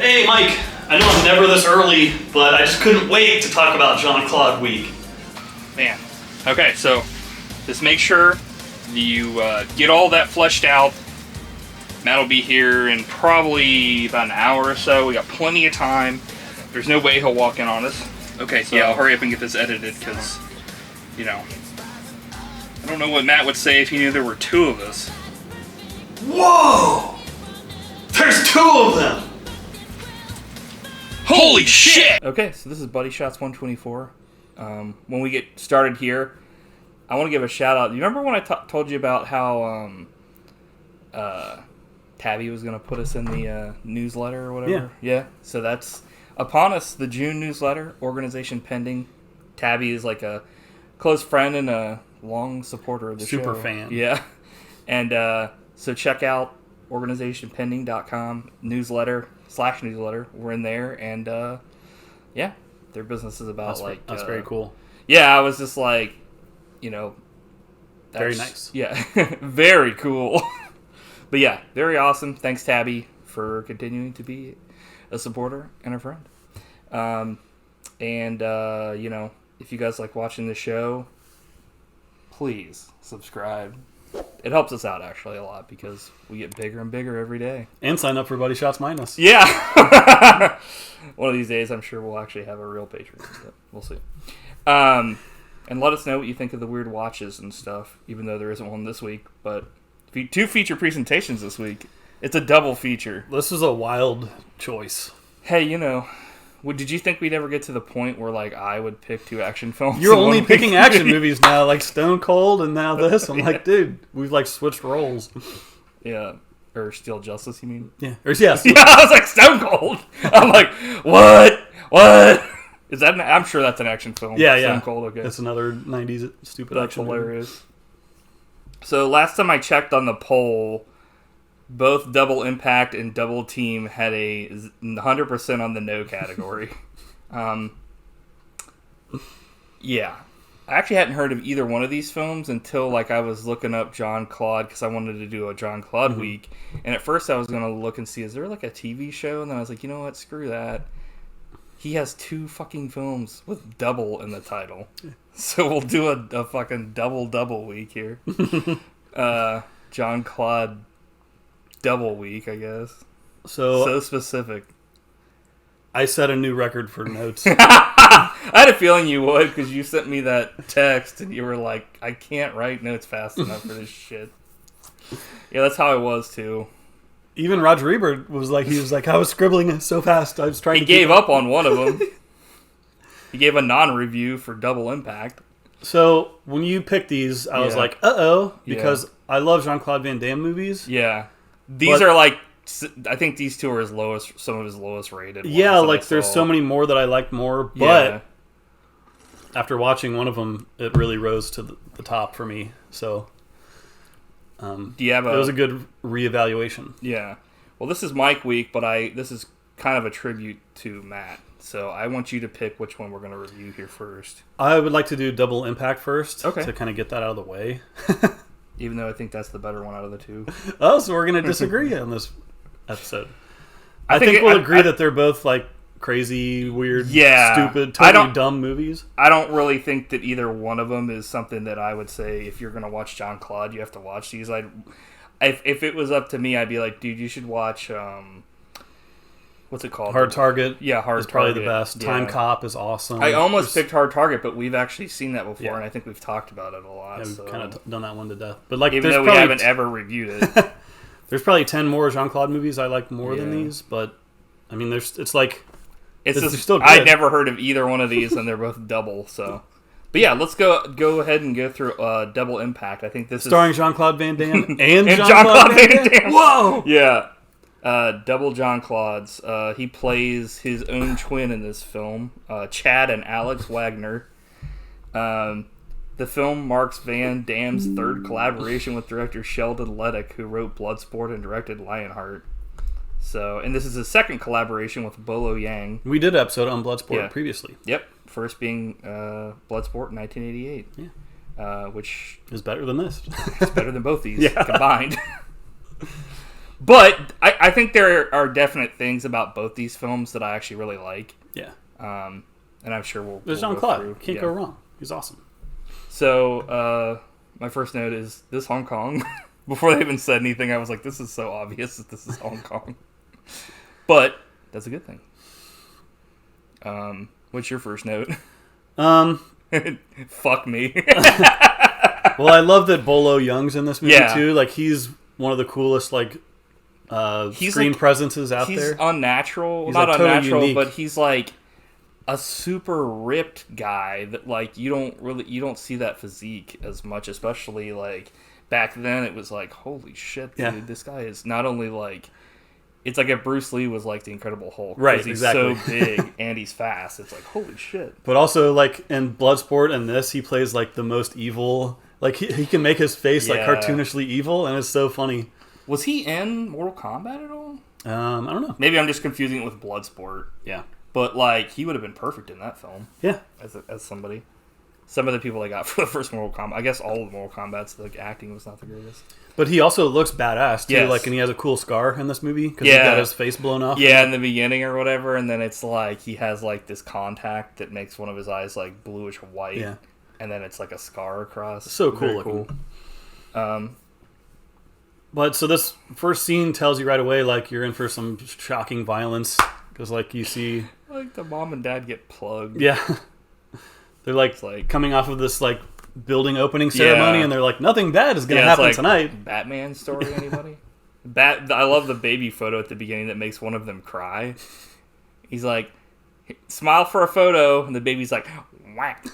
Hey, Mike. I know I'm never this early, but I just couldn't wait to talk about Jean-Claude Week. Man. Okay, so just make sure you get all that fleshed out. Matt will be here in probably about an hour or so. We got plenty of time. There's no way he'll walk in on us. Okay, so yeah, I'll hurry up and get this edited because, you know, I don't know what Matt would say if he knew there were two of us. Whoa! There's two of them! Holy shit! Okay, so this is Buddy Shots 124. When we get started here, I want to give a shout out. You remember when I told you about how Tabi was going to put us in the newsletter or whatever? Yeah. So that's upon us, the June newsletter, Organization Pending. Tabi is like a close friend and a long supporter of the show. Super fan. Yeah. And so check out organizationpending.com newsletter/newsletter. We're in there, and yeah, their business is about that's very cool. Yeah, I was just like, you know, very nice. Yeah, very cool. But yeah, very awesome. Thanks, Tabi, for continuing to be a supporter and a friend. You know, if you guys like watching the show, please subscribe. It helps us out actually a lot because we get bigger and bigger every day. And sign up for Buddy Shots Minus. Yeah. One of these days, I'm sure we'll actually have a real Patreon. But we'll see. And let us know what you think of the weird watches and stuff, even though there isn't one this week. But two feature presentations this week. It's a double feature. This is a wild choice. Hey, you know, did you think we'd ever get to the point where like I would pick two action films? You're only picking action movies now, like Stone Cold and now this. I'm like, dude, we've like switched roles. Yeah. Or Steel Justice, you mean? Yeah. Yes. Yeah, I was like, Stone Cold. I'm like, what? Is that I'm sure that's an action film. Yeah. Stone Cold, okay. That's another 90s stupid That's action hilarious. movie. So last time I checked on the poll, both Double Impact and Double Team had a 100% on the no category. Yeah. I actually hadn't heard of either one of these films until like I was looking up Jean-Claude because I wanted to do a Jean-Claude week. And at first I was going to look and see, is there like a TV show? And then I was like, you know what? Screw that. He has two fucking films with double in the title. So we'll do a fucking double week here. Jean-Claude double week, I guess. So specific. I set a new record for notes. I had a feeling you would because you sent me that text and you were like, I can't write notes fast enough for this shit. Yeah, that's how I was too. Even Roger Ebert was like, I was scribbling so fast. I was trying to He gave up on one of them. He gave a non-review for Double Impact. So when you picked these, I was like, because I love Jean-Claude Van Damme movies. Yeah. These are like, I think these two are some of his lowest rated ones. Yeah, like there's so many more that I liked more, but after watching one of them, it really rose to the top for me. So it was a good reevaluation. Yeah. Well, this is Mike week, but this is kind of a tribute to Matt. So I want you to pick which one we're going to review here first. I would like to do Double Impact first, okay, to kind of get that out of the way. Even though I think that's the better one out of the two. Oh, so we're going to disagree on this episode. I think we'll agree that they're both like crazy, weird, stupid, totally dumb movies. I don't really think that either one of them is something that I would say if you're going to watch Jean-Claude, you have to watch these. If it was up to me, I'd be like, dude, you should watch... what's it called? Hard Target. Yeah, Hard Target. It's probably the best. Yeah. Time Cop is awesome. I almost picked Hard Target, but we've actually seen that before, and I think we've talked about it a lot. Yeah, we've kind of done that one to death. But like, even though we haven't ever reviewed it. There's probably 10 more Jean-Claude movies I like more than these, but I mean, it's still good. I'd never heard of either one of these, and they're both double, so... But yeah, let's go ahead and go through Double Impact. I think this starring Jean-Claude Van Damme and Jean-Claude Van Damme. Whoa! Yeah. Double Jean-Claude's. He plays his own twin in this film, Chad and Alex Wagner. The film marks Van Damme's third collaboration with director Sheldon Lettich, who wrote Bloodsport and directed Lionheart. And this is his second collaboration with Bolo Yeung. We did an episode on Bloodsport previously. Yep. First being Bloodsport in 1988. Yeah. Which is better than this. It's better than both these combined. But I think there are definite things about both these films that I actually really like. Yeah. And I'm sure we'll There's go Jean-Claude. through. Can't go wrong. He's awesome. So, my first note is this Hong Kong. Before they even said anything, I was like, this is so obvious that this is Hong Kong. But that's a good thing. What's your first note? Fuck me. Well, I love that Bolo Yeung's in this movie too. Like, he's one of the coolest screen presences out there. He's unnatural. He's Not totally unnatural, unique. but he's like a super ripped guy that like you don't see that physique as much, especially like back then. It was like, holy shit, dude, this guy is not only like, it's like if Bruce Lee was like the Incredible Hulk, right? He's Exactly. so big and he's fast. It's like, holy shit. But also, like in Bloodsport and this, he plays like the most evil. Like he can make his face like cartoonishly evil, and it's so funny. Was he in Mortal Kombat at all? I don't know. Maybe I'm just confusing it with Bloodsport. Yeah. But like he would have been perfect in that film. Yeah. As somebody. Some of the people they got for the first Mortal Kombat. I guess all of the Mortal Kombat's like acting was not the greatest. But he also looks badass too. Yes. Like, and he has a cool scar in this movie because he got his face blown off. Yeah, in the beginning or whatever, and then it's like he has like this contact that makes one of his eyes like bluish white. Yeah. And then it's like a scar across. So cool Very looking. Cool. But so this first scene tells you right away like you're in for some shocking violence because like you see like the mom and dad get plugged. Yeah. They're like coming off of this like building opening ceremony, and they're like, nothing bad is going to happen tonight. Batman story, anybody? I love the baby photo at the beginning that makes one of them cry. He's like, smile for a photo, and the baby's like, whack.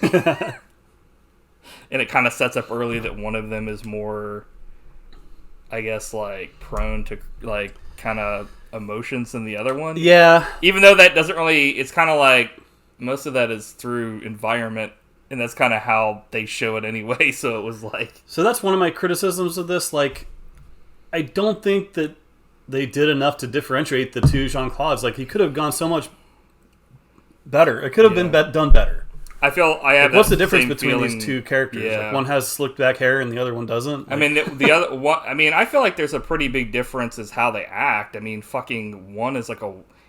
And it kind of sets up early that one of them is more, I guess, like prone to like kind of emotions than the other one. Yeah. Even though that doesn't really, it's kind of like most of that is through environment, and that's kind of how they show it anyway. So it was like, so that's one of my criticisms of this. Like, I don't think that they did enough to differentiate the two Jean-Claudes. Like, he could have gone so much better. It could have been done better. I feel I have. Like, what's the difference between these two characters? Yeah. Like, one has slicked back hair and the other one doesn't. Like, I mean, the other one. I mean, I feel like there's a pretty big difference is how they act. I mean, fucking one is like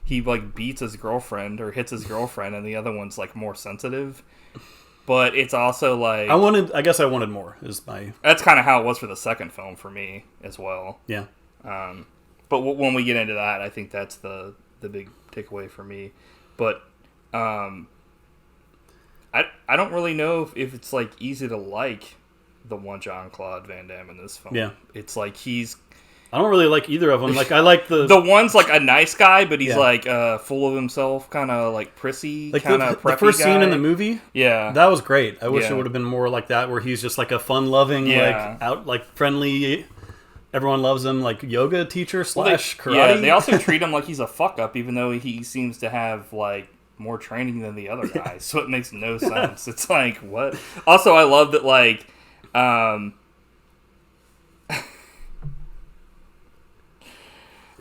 he like beats his girlfriend or hits his girlfriend, and the other one's like more sensitive. But it's also like I guess I wanted more. That's kind of how it was for the second film for me as well. Yeah. But when we get into that, I think that's the big takeaway for me. But I don't really know if it's like easy to like the one Jean-Claude Van Damme in this film. Yeah. It's like I don't really like either of them. Like, I like the one's like a nice guy, but he's like full of himself, kind of like prissy, like kind of preppy the first guy. scene in the movie. Yeah, that was great. I wish it would have been more like that, where he's just like a fun-loving, like friendly. Everyone loves him, like yoga teacher / karate. Yeah, they also treat him like he's a fuck up, even though he seems to have like more training than the other guys. So it makes no sense. It's like, what? Also, I love that like.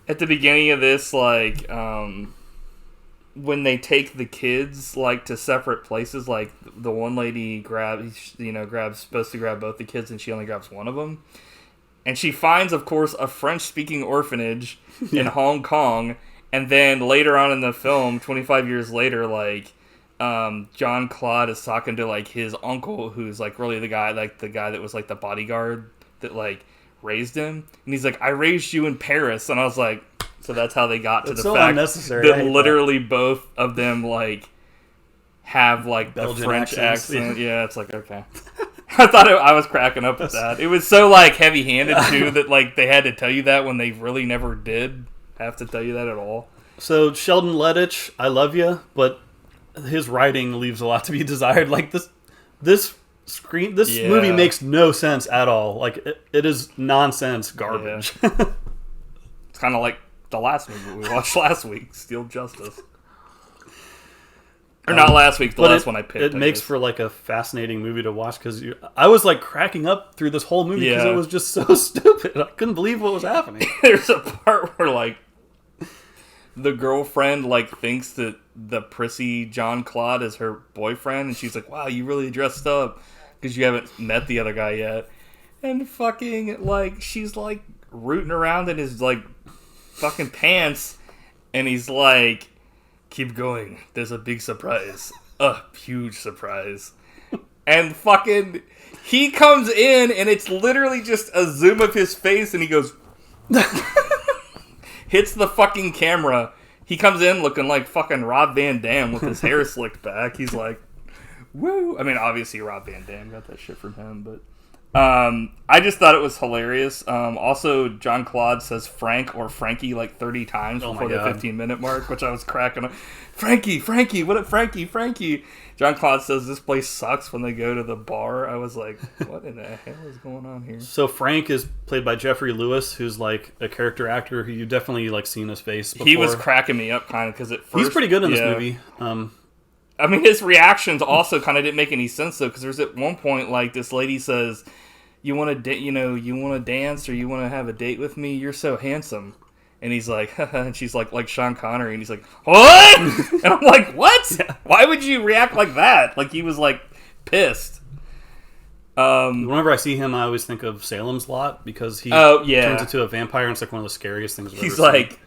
At the beginning of this, like, when they take the kids, like, to separate places, like, the one lady supposed to grab both the kids, and she only grabs one of them. And she finds, of course, a French-speaking orphanage in Hong Kong, and then later on in the film, 25 years later, like, Jean-Claude is talking to, like, his uncle, who's, like, really the guy that was, like, the bodyguard that, like, raised him, and he's like, I raised you in Paris, and I was like, so that's how they got to the fact that literally both of them like have like Belgian the French accents. accent. Yeah, it's like, okay. I was cracking up at that. It was so like heavy-handed too that like they had to tell you that when they really never did have to tell you that at all. So Sheldon Lettich, I love you, but his writing leaves a lot to be desired. Like this movie makes no sense at all. Like it is nonsense garbage. Yeah. It's kind of like the last movie we watched last week, Steel Justice. Or not last week, the last one I picked. It makes for like a fascinating movie to watch because I was like cracking up through this whole movie because it was just so stupid. I couldn't believe what was happening. There's a part where like the girlfriend like thinks that the prissy Jean-Claude is her boyfriend, and she's like, wow, you really dressed up because you haven't met the other guy yet. And fucking like she's like rooting around in his like fucking pants, and he's like, keep going. There's a big surprise. A huge surprise. And fucking, he comes in, and it's literally just a zoom of his face, and he goes, hits the fucking camera. He comes in looking like fucking Rob Van Damme with his hair slicked back. He's like, woo. I mean, obviously Rob Van Damme got that shit from him, but I just thought it was hilarious. Also, Jean-Claude says Frank or Frankie like 30 times before the 15-minute mark, which I was cracking up. Frankie, what up, Frankie? Jean-Claude says this place sucks when they go to the bar. I was like, what in the hell is going on here? So Frank is played by Jeffrey Lewis, who's like a character actor who you've definitely like seen his face before. He was cracking me up kind of because at first... He's pretty good in this movie. I mean, his reactions also kind of didn't make any sense, though, because there's at one point, like, this lady says, you want to dance or you want to have a date with me? You're so handsome. And he's like, haha, and she's like Sean Connery, and he's like, what? And I'm like, what? Yeah. Why would you react like that? Like, he was, like, pissed. Whenever I see him, I always think of Salem's Lot, because he turns into a vampire, and it's like one of the scariest things I've ever seen. He's like,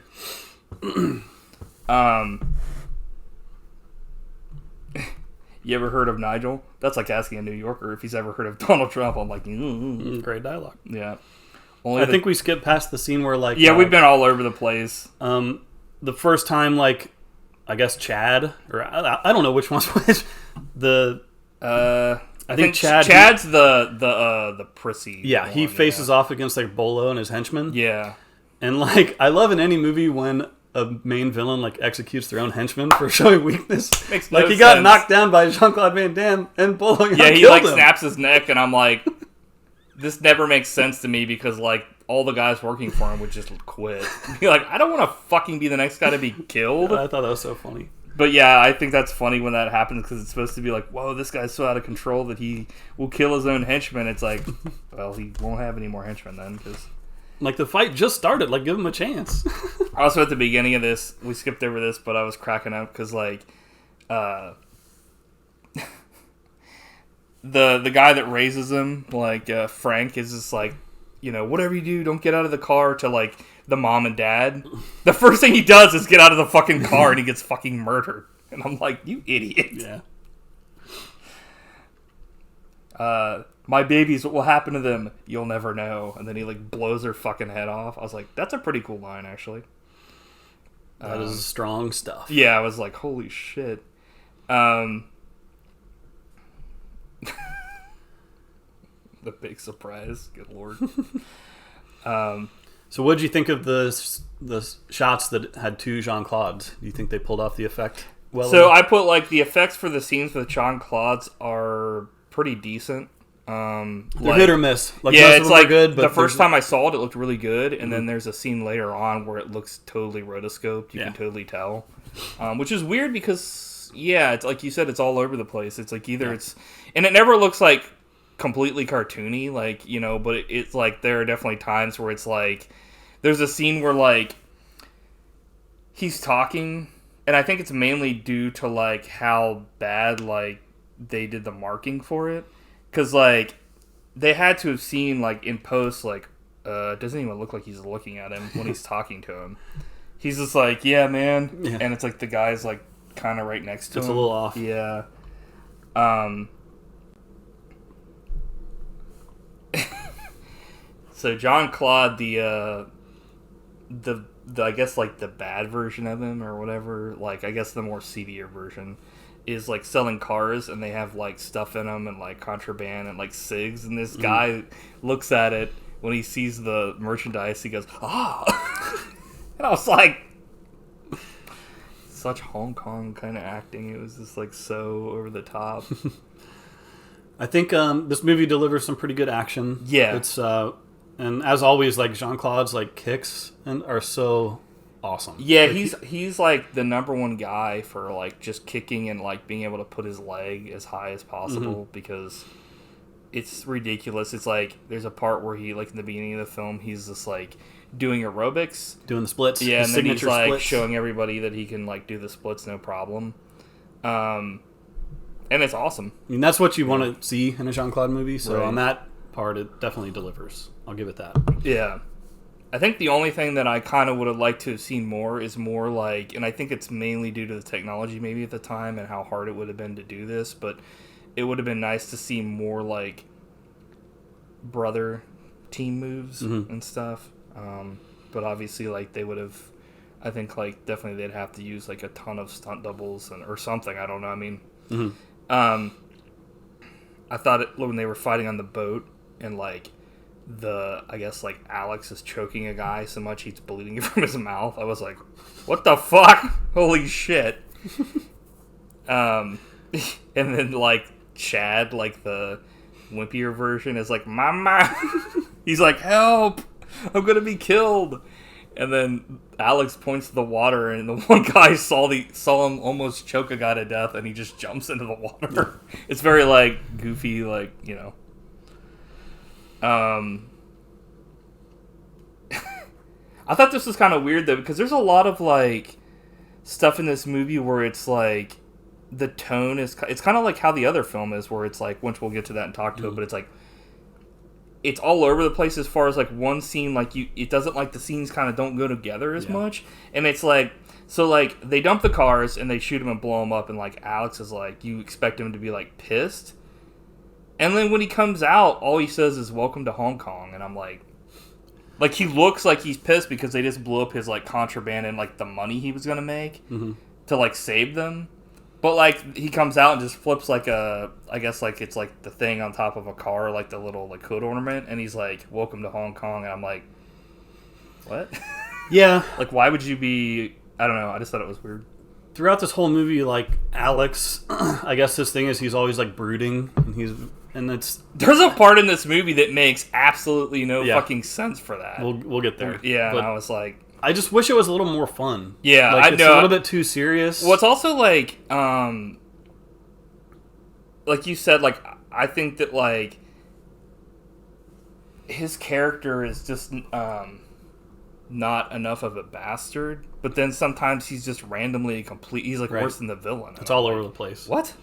you ever heard of Nigel? That's like asking a New Yorker if he's ever heard of Donald Trump. I'm like, great dialogue. Yeah. I think we skipped past the scene where, like... Yeah, we've been all over the place. The first time, like, I guess Chad, or I don't know which one's which. I think Chad's the prissy. Yeah, he faces off against, like, Bolo and his henchmen. Yeah. And, like, I love in any movie when a main villain, like, executes their own henchmen for showing weakness. Makes like, no he got sense. knocked down by Jean-Claude Van Damme, and Bolo Yeah, he, killed like, him. snaps his neck, and I'm like... This never makes sense to me because, like, all the guys working for him would just quit. You're like, I don't want to fucking be the next guy to be killed. I thought that was so funny. But yeah, I think that's funny when that happens because it's supposed to be like, whoa, this guy's so out of control that he will kill his own henchmen. It's like, well, he won't have any more henchmen then. Cause... Like, the fight just started. Like, give him a chance. Also, at the beginning of this, we skipped over this, but I was cracking up because, like, the guy that raises him, like, Frank, is just like, whatever you do, don't get out of the car, to, like, the mom and dad. The first thing he does is get out of the fucking car and he gets fucking murdered. And I'm like, you idiot. Yeah. My babies, what will happen to them? You'll never know. And then he, like, blows their fucking head off. I was like, that's a pretty cool line, actually. That is strong stuff. Yeah, I was like, holy shit. The big surprise. Good lord. So what did you think of the shots that had two Jean-Claudes? Do you think they pulled off the effect well So enough? I put, like, the effects for the scenes with Jean-Claude's are pretty decent. They're hit or miss. Like, yeah, most it's of them like are good, but the first time I saw it, it looked really good, and then there's a scene later on where it looks totally rotoscoped. You can totally tell, which is weird because it's like you said, it's all over the place. It's like either it's, and it never looks like completely cartoony, like, but it's like there are definitely times where it's like there's a scene where, like, he's talking, and I think it's mainly due to, like, how bad, like, they did the marking for it. Because, like, they had to have seen, like, in post, like, it doesn't even look like he's looking at him when he's talking to him. He's just like, yeah, man. Yeah. And it's like the guy's, like, kind of right next to him. It's a little off. Yeah. So Jean-Claude, the I guess, like, the bad version of him or whatever, like, I guess the more seedier version, is, like, selling cars, and they have, like, stuff in them and, like, contraband and, like, cigs, and this guy looks at it when he sees the merchandise. He goes, ah. And I was like, such Hong Kong kind of acting. It was just, like, so over the top. I think this movie delivers some pretty good action. Yeah. It's and as always, like, Jean-Claude's, like, kicks are so awesome. Yeah, like, he's like the number one guy for, like, just kicking and, like, being able to put his leg as high as possible because it's ridiculous. It's like there's a part where he, like, in the beginning of the film, he's just, like, doing aerobics, doing the splits. Yeah, and then he's, like, splits. showing everybody that he can, like, do the splits no problem. And it's awesome. I mean, that's what you want to see in a Jean-Claude movie. So Right. on that part, it definitely delivers. I'll give it that. Yeah. I think the only thing that I kind of would have liked to have seen more is more like, and I think it's mainly due to the technology maybe at the time and how hard it would have been to do this, but it would have been nice to see more like brother team moves and stuff. But obviously, like, they would have, I think, like, definitely they'd have to use like a ton of stunt doubles or something. I don't know. I mean, I thought when they were fighting on the boat and like I guess like Alex is choking a guy so much he's bleeding from his mouth. I was like, what the fuck? Holy shit. And then like Chad, like the wimpier version, is like, mama. He's like, help, I'm gonna be killed. And then Alex points to the water, and the one guy saw him almost choke a guy to death, and he just jumps into the water. It's very like goofy, like, you know. I thought this was kind of weird though, because there's a lot of like stuff in this movie where it's like the tone is, it's kind of like how the other film is, where it's like, once we'll get to that and talk to it, but it's like it's all over the place as far as like one scene, like it doesn't, like, the scenes kind of don't go together as much, and it's like, so like they dump the cars and they shoot him and blow him up, and like Alex is like, you expect him to be like pissed, and then when he comes out, all he says is welcome to Hong Kong, and I'm like he looks like he's pissed because they just blew up his like contraband and like the money he was gonna make to like save them. But, like, he comes out and just flips, like, I guess, like, it's, like, the thing on top of a car, like, the little, like, hood ornament, and he's like, welcome to Hong Kong, and I'm like, what? Yeah. Like, why would you be, I don't know, I just thought it was weird. Throughout this whole movie, like, Alex, I guess his thing is he's always, like, brooding, and it's... There's a part in this movie that makes absolutely no fucking sense for that. We'll get there. Yeah, and I was like... I just wish it was a little more fun. Yeah, like, I know. It's a little bit too serious. Well, it's also, like you said, like, I think that, like, his character is just not enough of a bastard, but then sometimes he's just randomly he's, like, worse than the villain. It's all over the place. What?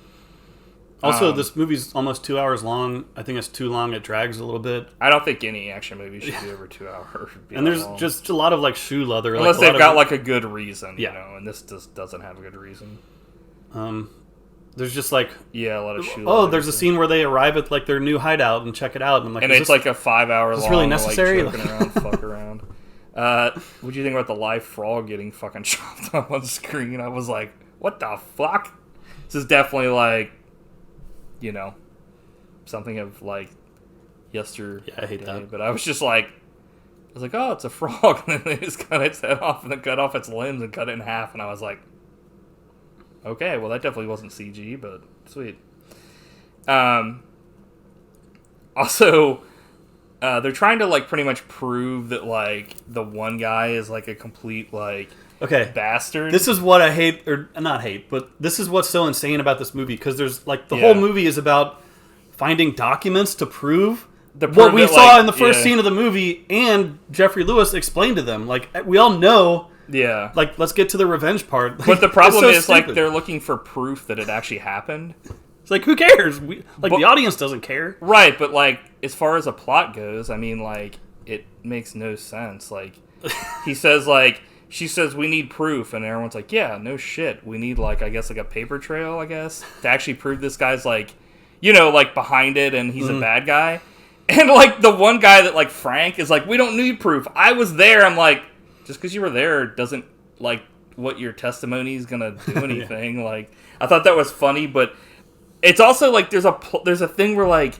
Also, this movie's almost 2 hours long. I think it's too long. It drags a little bit. I don't think any action movie should be over 2 hours. And there's just a lot of, like, shoe leather. Unless they've got, like, a good reason, you know, and this just doesn't have a good reason. There's just, like... Yeah, a lot of shoe leather. Oh, there's a scene where they arrive at, like, their new hideout and check it out. And, I'm like, and it's, like, a 5 hour long... Is this really necessary? Like, joking around, fuck around. What do you think about the live frog getting fucking chopped up on screen? I was like, what the fuck? This is definitely, like... You know, something of like yesterday. Yeah, I hate that. But I was like, oh, it's a frog, and then they just cut its head off and then cut off its limbs and cut it in half, and I was like, okay, well that definitely wasn't CG, but sweet. Also, they're trying to like pretty much prove that like the one guy is like a complete like bastard. This is what I hate, or not hate, but this is what's so insane about this movie, because there's like the whole movie is about finding documents to prove what we saw in the first scene of the movie, and Jeffrey Lewis explained to them. Like, we all know. Yeah. Like, let's get to the revenge part. But the problem is, stupid. Like, they're looking for proof that it actually happened. It's like, who cares? The audience doesn't care. Right, but, like, as far as a plot goes, I mean, like, it makes no sense. Like, he says, like, she says, we need proof, and everyone's like, yeah, no shit. We need, like, I guess, like, a paper trail, I guess, to actually prove this guy's, like, you know, like, behind it, and he's a bad guy. And, like, the one guy that, like, Frank is like, we don't need proof. I was there. I'm like, just because you were there doesn't, like, what your testimony is going to do anything. Yeah. Like, I thought that was funny, but it's also, like, there's a thing where, like,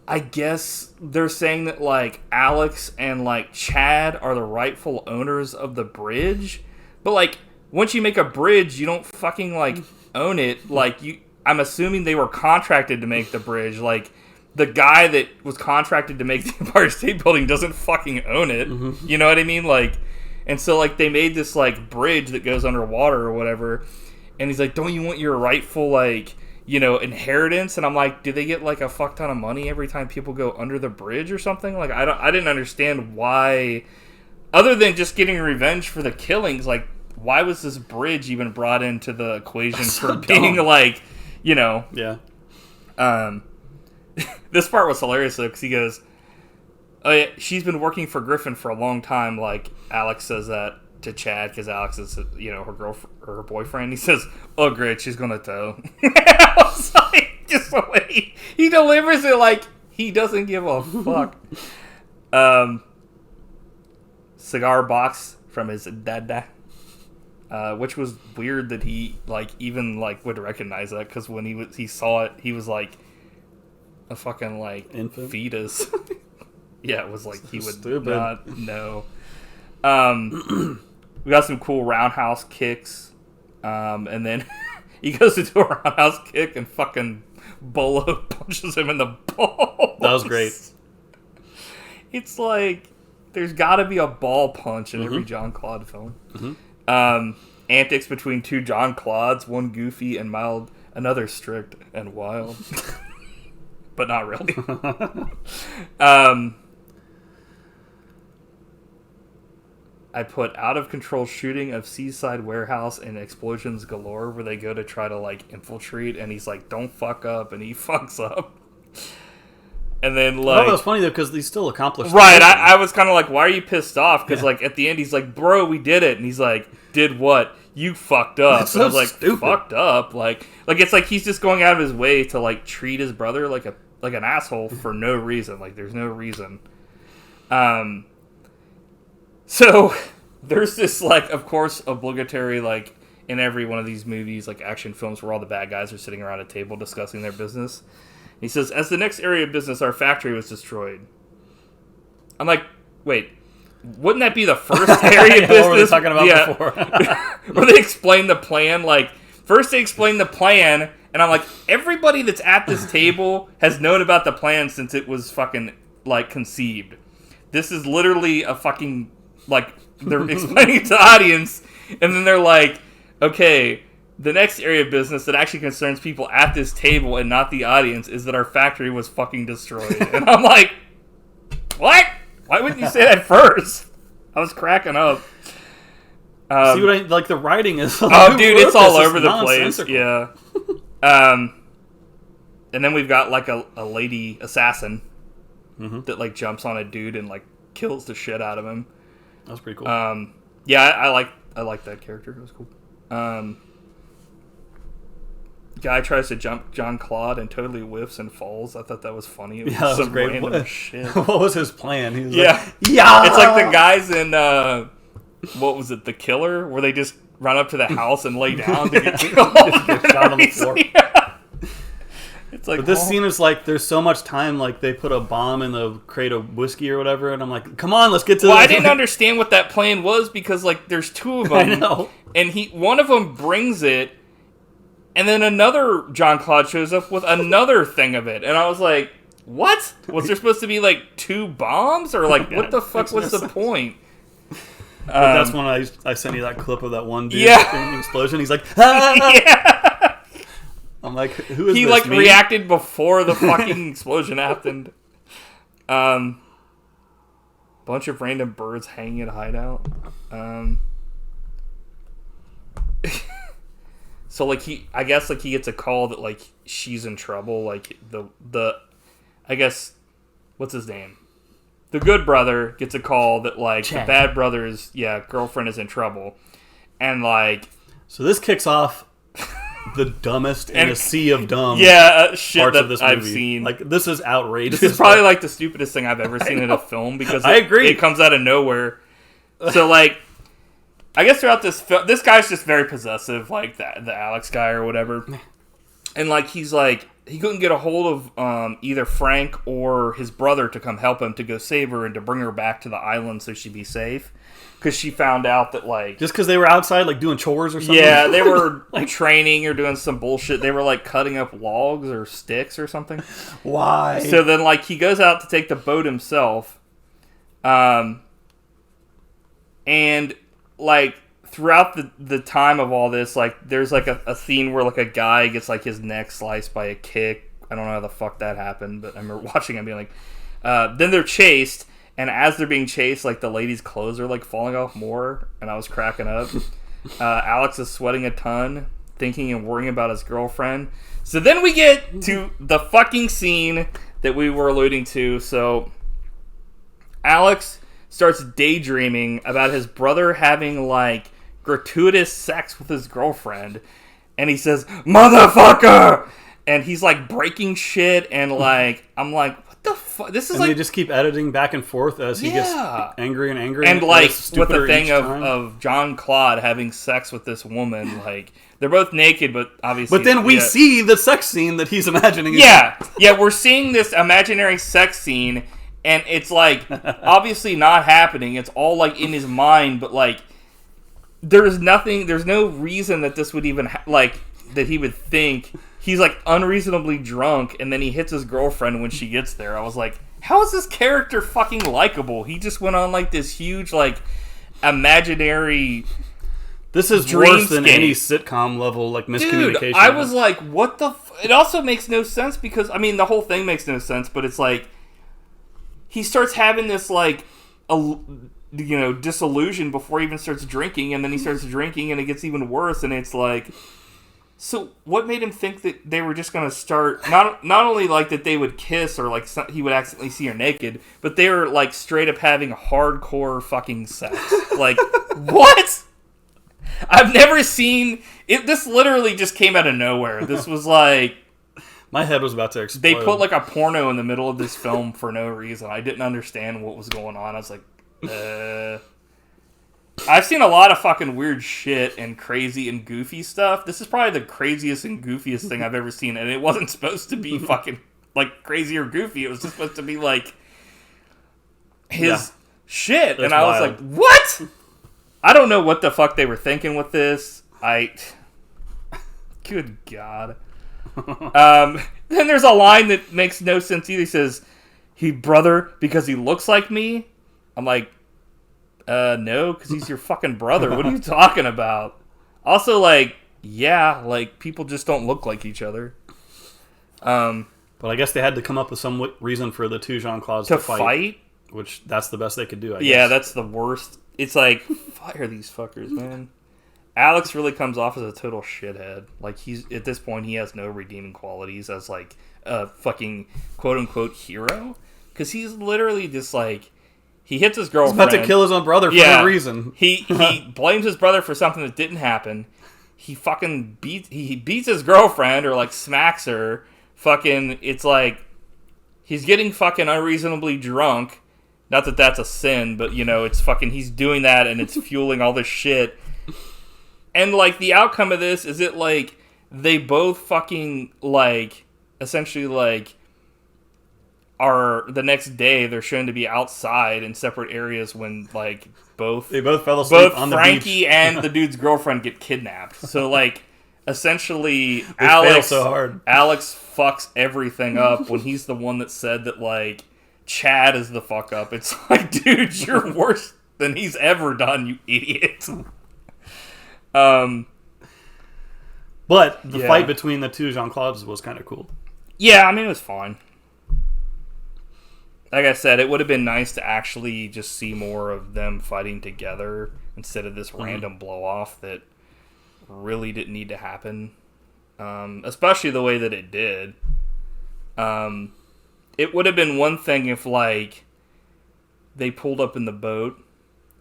I guess they're saying that, like, Alex and, like, Chad are the rightful owners of the bridge. But, like, once you make a bridge, you don't fucking, like, own it. Like, I'm assuming they were contracted to make the bridge. Like, the guy that was contracted to make the Empire State Building doesn't fucking own it. Mm-hmm. You know what I mean? Like, and so, like, they made this, like, bridge that goes underwater or whatever. And he's like, don't you want your rightful, like, you know, inheritance? And I'm like, do they get, like, a fuck ton of money every time people go under the bridge or something? Like, I didn't understand why, other than just getting revenge for the killings, like, why was this bridge even brought into the equation for being, like, you know. Yeah. This part was hilarious, though, because he goes, Oh yeah, she's been working for Griffin for a long time. Like Alex says that to Chad because Alex is, her girlfriend or her boyfriend. He says, "Oh great, she's gonna tow." I was like, just the way he delivers it, like he doesn't give a fuck. Cigar box from his dada, which was weird that he even would recognize that because when he saw it, he was like a fucking infant fetus. Yeah, it was like he would Stupid. not know. We got some cool roundhouse kicks, and then he goes to do a roundhouse kick and fucking Bolo punches him in the balls. That was great. It's like there's got to be a ball punch in every Jean-Claude film. Mm-hmm. Antics between two Jean-Claudes, one goofy and mild, another strict and wild. But not really. I put out of control shooting of Seaside Warehouse and explosions galore where they go to try to infiltrate and he's like, don't fuck up, and he fucks up. And then I thought that was funny though because he still accomplished right. I was kind of like, why are you pissed off? Because at the end he's like, bro, we did it, and he's like, did what? You fucked up. That's and I was so like, stupid. Fucked up. Like it's like he's just going out of his way to treat his brother like an asshole for no reason. There's no reason. So there's this of course obligatory in every one of these movies action films where all the bad guys are sitting around a table discussing their business. He says, as the next area of business, our factory was destroyed. I'm like, wait, wouldn't that be the first area of business? What were they talking about before? Where they explain the plan. First they explain the plan, and I'm like, everybody that's at this table has known about the plan since it was fucking conceived. This is literally a fucking they're explaining it to the audience, and then they're like, okay, the next area of business that actually concerns people at this table and not the audience is that our factory was fucking destroyed. And I'm like, what? Why wouldn't you say that first? I was cracking up. See what the writing is. Oh, dude, it's all over the place. Yeah. And then we've got a lady assassin that jumps on a dude and kills the shit out of him. That was pretty cool. Yeah, I like that character. It was cool. Guy tries to jump Jean-Claude and totally whiffs and falls. I thought that was funny. It was that was some great. random shit. What was his plan? He was yeah. It's like the guys in what was it, The Killer, where they just run up to the house and lay down to get killed. Just get shot on the floor. Yeah. It's but this scene is there's so much time. They put a bomb in the crate of whiskey or whatever, and I'm like, come on, let's get to. Well, I didn't understand what that plan was because there's two of them. I know. And one of them brings it. And then another Jean-Claude shows up with another thing of it. And I was like, what? Was there supposed to be, two bombs? Or, what the fuck was the point? That's when I sent you that clip of that one dude screaming explosion. He's like, ah! Yeah. I'm like, who is he, this, me? reacted before the fucking explosion happened. Bunch of random birds hanging at a hideout. So I guess he gets a call that she's in trouble. I guess what's his name? The good brother gets a call that Chad. the bad brother's girlfriend is in trouble, and so this kicks off the dumbest in a sea of dumb shit parts that of this I've movie. seen. This is outrageous. This is probably the stupidest thing I've ever seen in a film because I agree. It comes out of nowhere. So I guess throughout this film, this guy's just very possessive, the Alex guy or whatever. And he's he couldn't get a hold of either Frank or his brother to come help him to go save her and to bring her back to the island so she'd be safe. Because she found out that just because they were outside doing chores or something. Yeah, they were training or doing some bullshit. They were cutting up logs or sticks or something. Why? So then he goes out to take the boat himself. And throughout the time of all this, there's a scene where a guy gets his neck sliced by a kick. I don't know how the fuck that happened, but I remember watching it being then they're chased, and as they're being chased, the lady's clothes are falling off more, and I was cracking up. Alex is sweating a ton, thinking and worrying about his girlfriend. So then we get to the fucking scene that we were alluding to. So Alex starts daydreaming about his brother having, like, gratuitous sex with his girlfriend. And he says, "Motherfucker!" And he's, like, breaking shit. And, like, I'm like, what the fuck? This is, and like... they just keep editing back and forth as he gets angry and angry. And, like, with the thing of Jean-Claude having sex with this woman, like... They're both naked, but obviously... But then we see the sex scene that he's imagining. Yeah, we're seeing this imaginary sex scene, and it's, like, obviously not happening. It's all, like, in his mind, but, like, there's no reason that this would even, that he would think. He's, like, unreasonably drunk, and then he hits his girlfriend when she gets there. I was like, how is this character fucking likable? He just went on, like, this huge, like, imaginary... This is worse than any sitcom level, like, miscommunication. Dude, I was like, what the... It also makes no sense because, I mean, the whole thing makes no sense, but it's like... He starts having this, like, disillusion before he even starts drinking, and then he starts drinking, and it gets even worse, and it's like... So, what made him think that they were just going to start... Not only, like, that they would kiss, or, like, he would accidentally see her naked, but they were, like, straight up having hardcore fucking sex. Like, what?! I've never seen it. This literally just came out of nowhere. This was like my head was about to explode. They put like a porno in the middle of this film for no reason. I didn't understand what was going on. I was like, I've seen a lot of fucking weird shit and crazy and goofy stuff. This is probably the craziest and goofiest thing I've ever seen, and it wasn't supposed to be fucking like crazy or goofy. It was just supposed to be like his shit, and I was like, what? I don't know what the fuck they were thinking with this. Good God. Then there's a line that makes no sense either. He says, "He brother because he looks like me." I'm like, no, because he's your fucking brother. What are you talking about? Also, like, yeah, like, people just don't look like each other. But I guess they had to come up with some reason for the two Jean-Claudes to fight. Which, that's the best they could do, I guess. Yeah, that's the worst. It's like, fire these fuckers, man. Alex really comes off as a total shithead. Like, he's, at this point, he has no redeeming qualities as, like, a fucking quote-unquote hero. Because he's literally just, like, he hits his girlfriend. He's about to kill his own brother for no reason. He blames his brother for something that didn't happen. He fucking beats his girlfriend or, like, smacks her. Fucking, it's like, he's getting fucking unreasonably drunk. Not that that's a sin, but, you know, it's fucking, he's doing that and it's fueling all this shit. And, like, the outcome of this is it, like, they both fucking, like, essentially, like, are, the next day, they're shown to be outside in separate areas when, like, they both fell asleep on the beach. Both Frankie and the dude's girlfriend get kidnapped. So, like, essentially, Alex fucks everything up when he's the one that said that, like, Chad is the fuck up. It's like, dude, you're worse than he's ever done, you idiot. But the fight between the two Jean-Claudes was kind of cool. Yeah, I mean, it was fine. Like I said, it would have been nice to actually just see more of them fighting together instead of this random blow-off that really didn't need to happen. Especially the way that it did. It would have been one thing if, like, they pulled up in the boat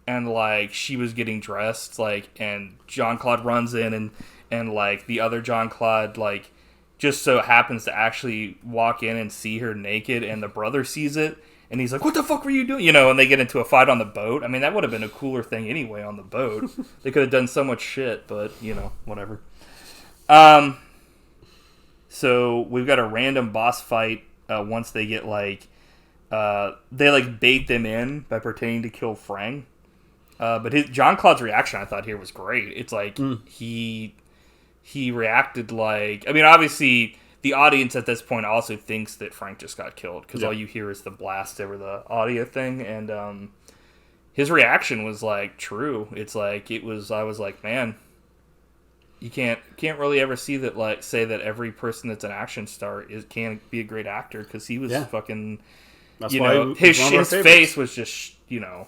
and, like, she was getting dressed, like, and Jean-Claude runs in and like, the other Jean-Claude, like, just so happens to actually walk in and see her naked, and the brother sees it, and he's like, what the fuck were you doing? You know, and they get into a fight on the boat. I mean, that would have been a cooler thing anyway on the boat. They could have done so much shit, but, you know, whatever. So, we've got a random boss fight once they get, like, they, like, bait them in by pretending to kill Frank. But Jean-Claude's reaction, I thought, here was great. It's like, he reacted like... I mean, obviously, the audience at this point also thinks that Frank just got killed, because all you hear is the blast over the audio thing, and his reaction was, like, true. It's like, I was like, man... You can't really ever see that, like, say that every person that's an action star can be a great actor, because he was fucking, that's you why know, his face was just, you know,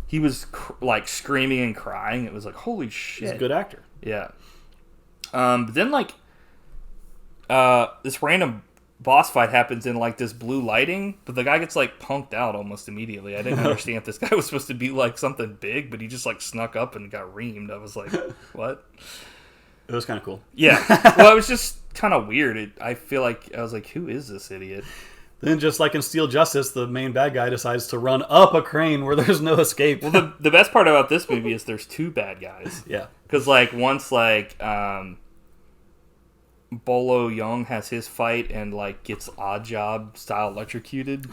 he was like screaming and crying. It was like, holy shit, he's a good actor. Yeah. But then, like, this random boss fight happens in like this blue lighting, but the guy gets like punked out almost immediately. I didn't understand if this guy was supposed to be like something big, but he just like snuck up and got reamed. I was like, what? It was kind of cool. Yeah. Well, it was just kind of weird. I feel like I was like, who is this idiot? Then, just like in Steel Justice, the main bad guy decides to run up a crane where there's no escape. Well, the best part about this movie is there's two bad guys. Yeah. Because like once like Bolo Yeung has his fight and like gets Odd Job style electrocuted,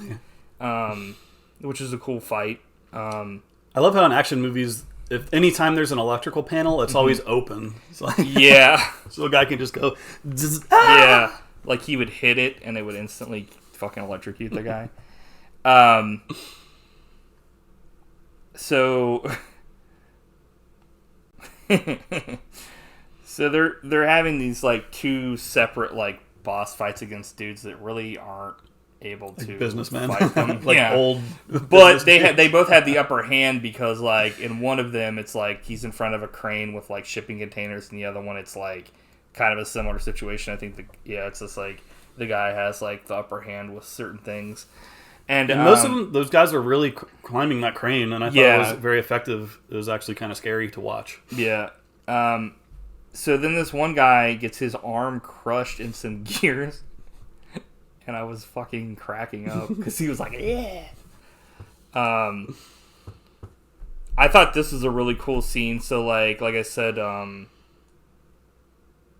which is a cool fight. I love how in action movies, if anytime there's an electrical panel, it's always open. It's like, yeah, so a guy can just go. Yeah, like he would hit it and it would instantly fucking electrocute the guy. So. So they're having these like two separate like boss fights against dudes that really aren't able to like businessmen, fight them. like yeah. old. But they both have the upper hand because like in one of them it's like he's in front of a crane with like shipping containers, and the other one it's like kind of a similar situation. I think it's just like the guy has like the upper hand with certain things. And most of them, those guys are really climbing that crane, and I thought it was very effective. It was actually kind of scary to watch. Yeah. So then this one guy gets his arm crushed in some gears, and I was fucking cracking up because he was like, yeah. I thought this was a really cool scene. So like I said,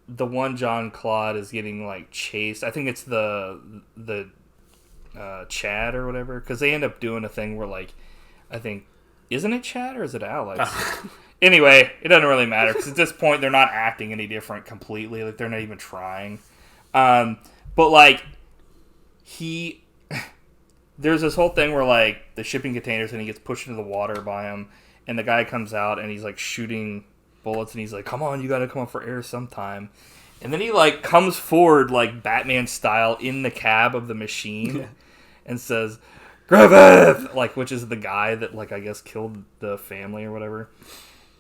the one Jean-Claude is getting like chased. I think it's the Chad or whatever, because they end up doing a thing where like, I think, isn't it Chad or is it Alex? Anyway, it doesn't really matter because at this point they're not acting any different completely. Like they're not even trying. But like there's this whole thing where like the shipping containers and he gets pushed into the water by him, and the guy comes out and he's like shooting bullets and he's like, "Come on, you got to come up for air sometime." And then he like comes forward like Batman style in the cab of the machine and says, "Griffith!" like, which is the guy that like I guess killed the family or whatever.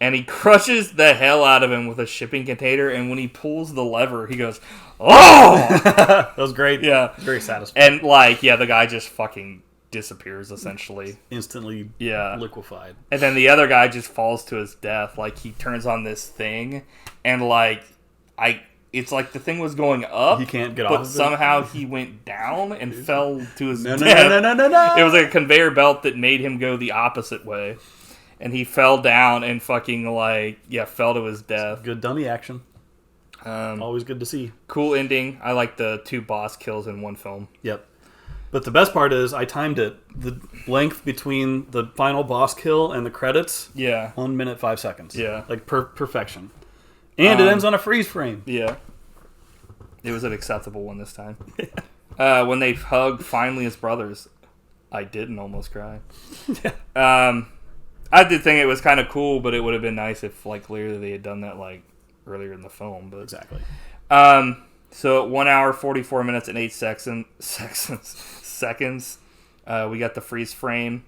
And he crushes the hell out of him with a shipping container, and when he pulls the lever, he goes, "Oh!" That was great. Yeah. Very satisfying. And like, the guy just fucking disappears essentially. Instantly liquefied. And then the other guy just falls to his death. Like he turns on this thing, and like it's like the thing was going up. He can't get off. But somehow he went down and fell to his death. No. It was like a conveyor belt that made him go the opposite way. And he fell down and fucking fell to his death. Good dummy action. Always good to see. Cool ending. I like the two boss kills in one film. Yep. But the best part is I timed it. The length between the final boss kill and the credits. 1 minute 5 seconds. Yeah. Like perfection. And it ends on a freeze frame. Yeah. It was an acceptable one this time. When they hug finally as brothers, I didn't almost cry. I did think it was kind of cool, but it would have been nice if like later they had done that like earlier in the film. But exactly. So at 1 hour 44 minutes and 8 seconds, we got the freeze frame,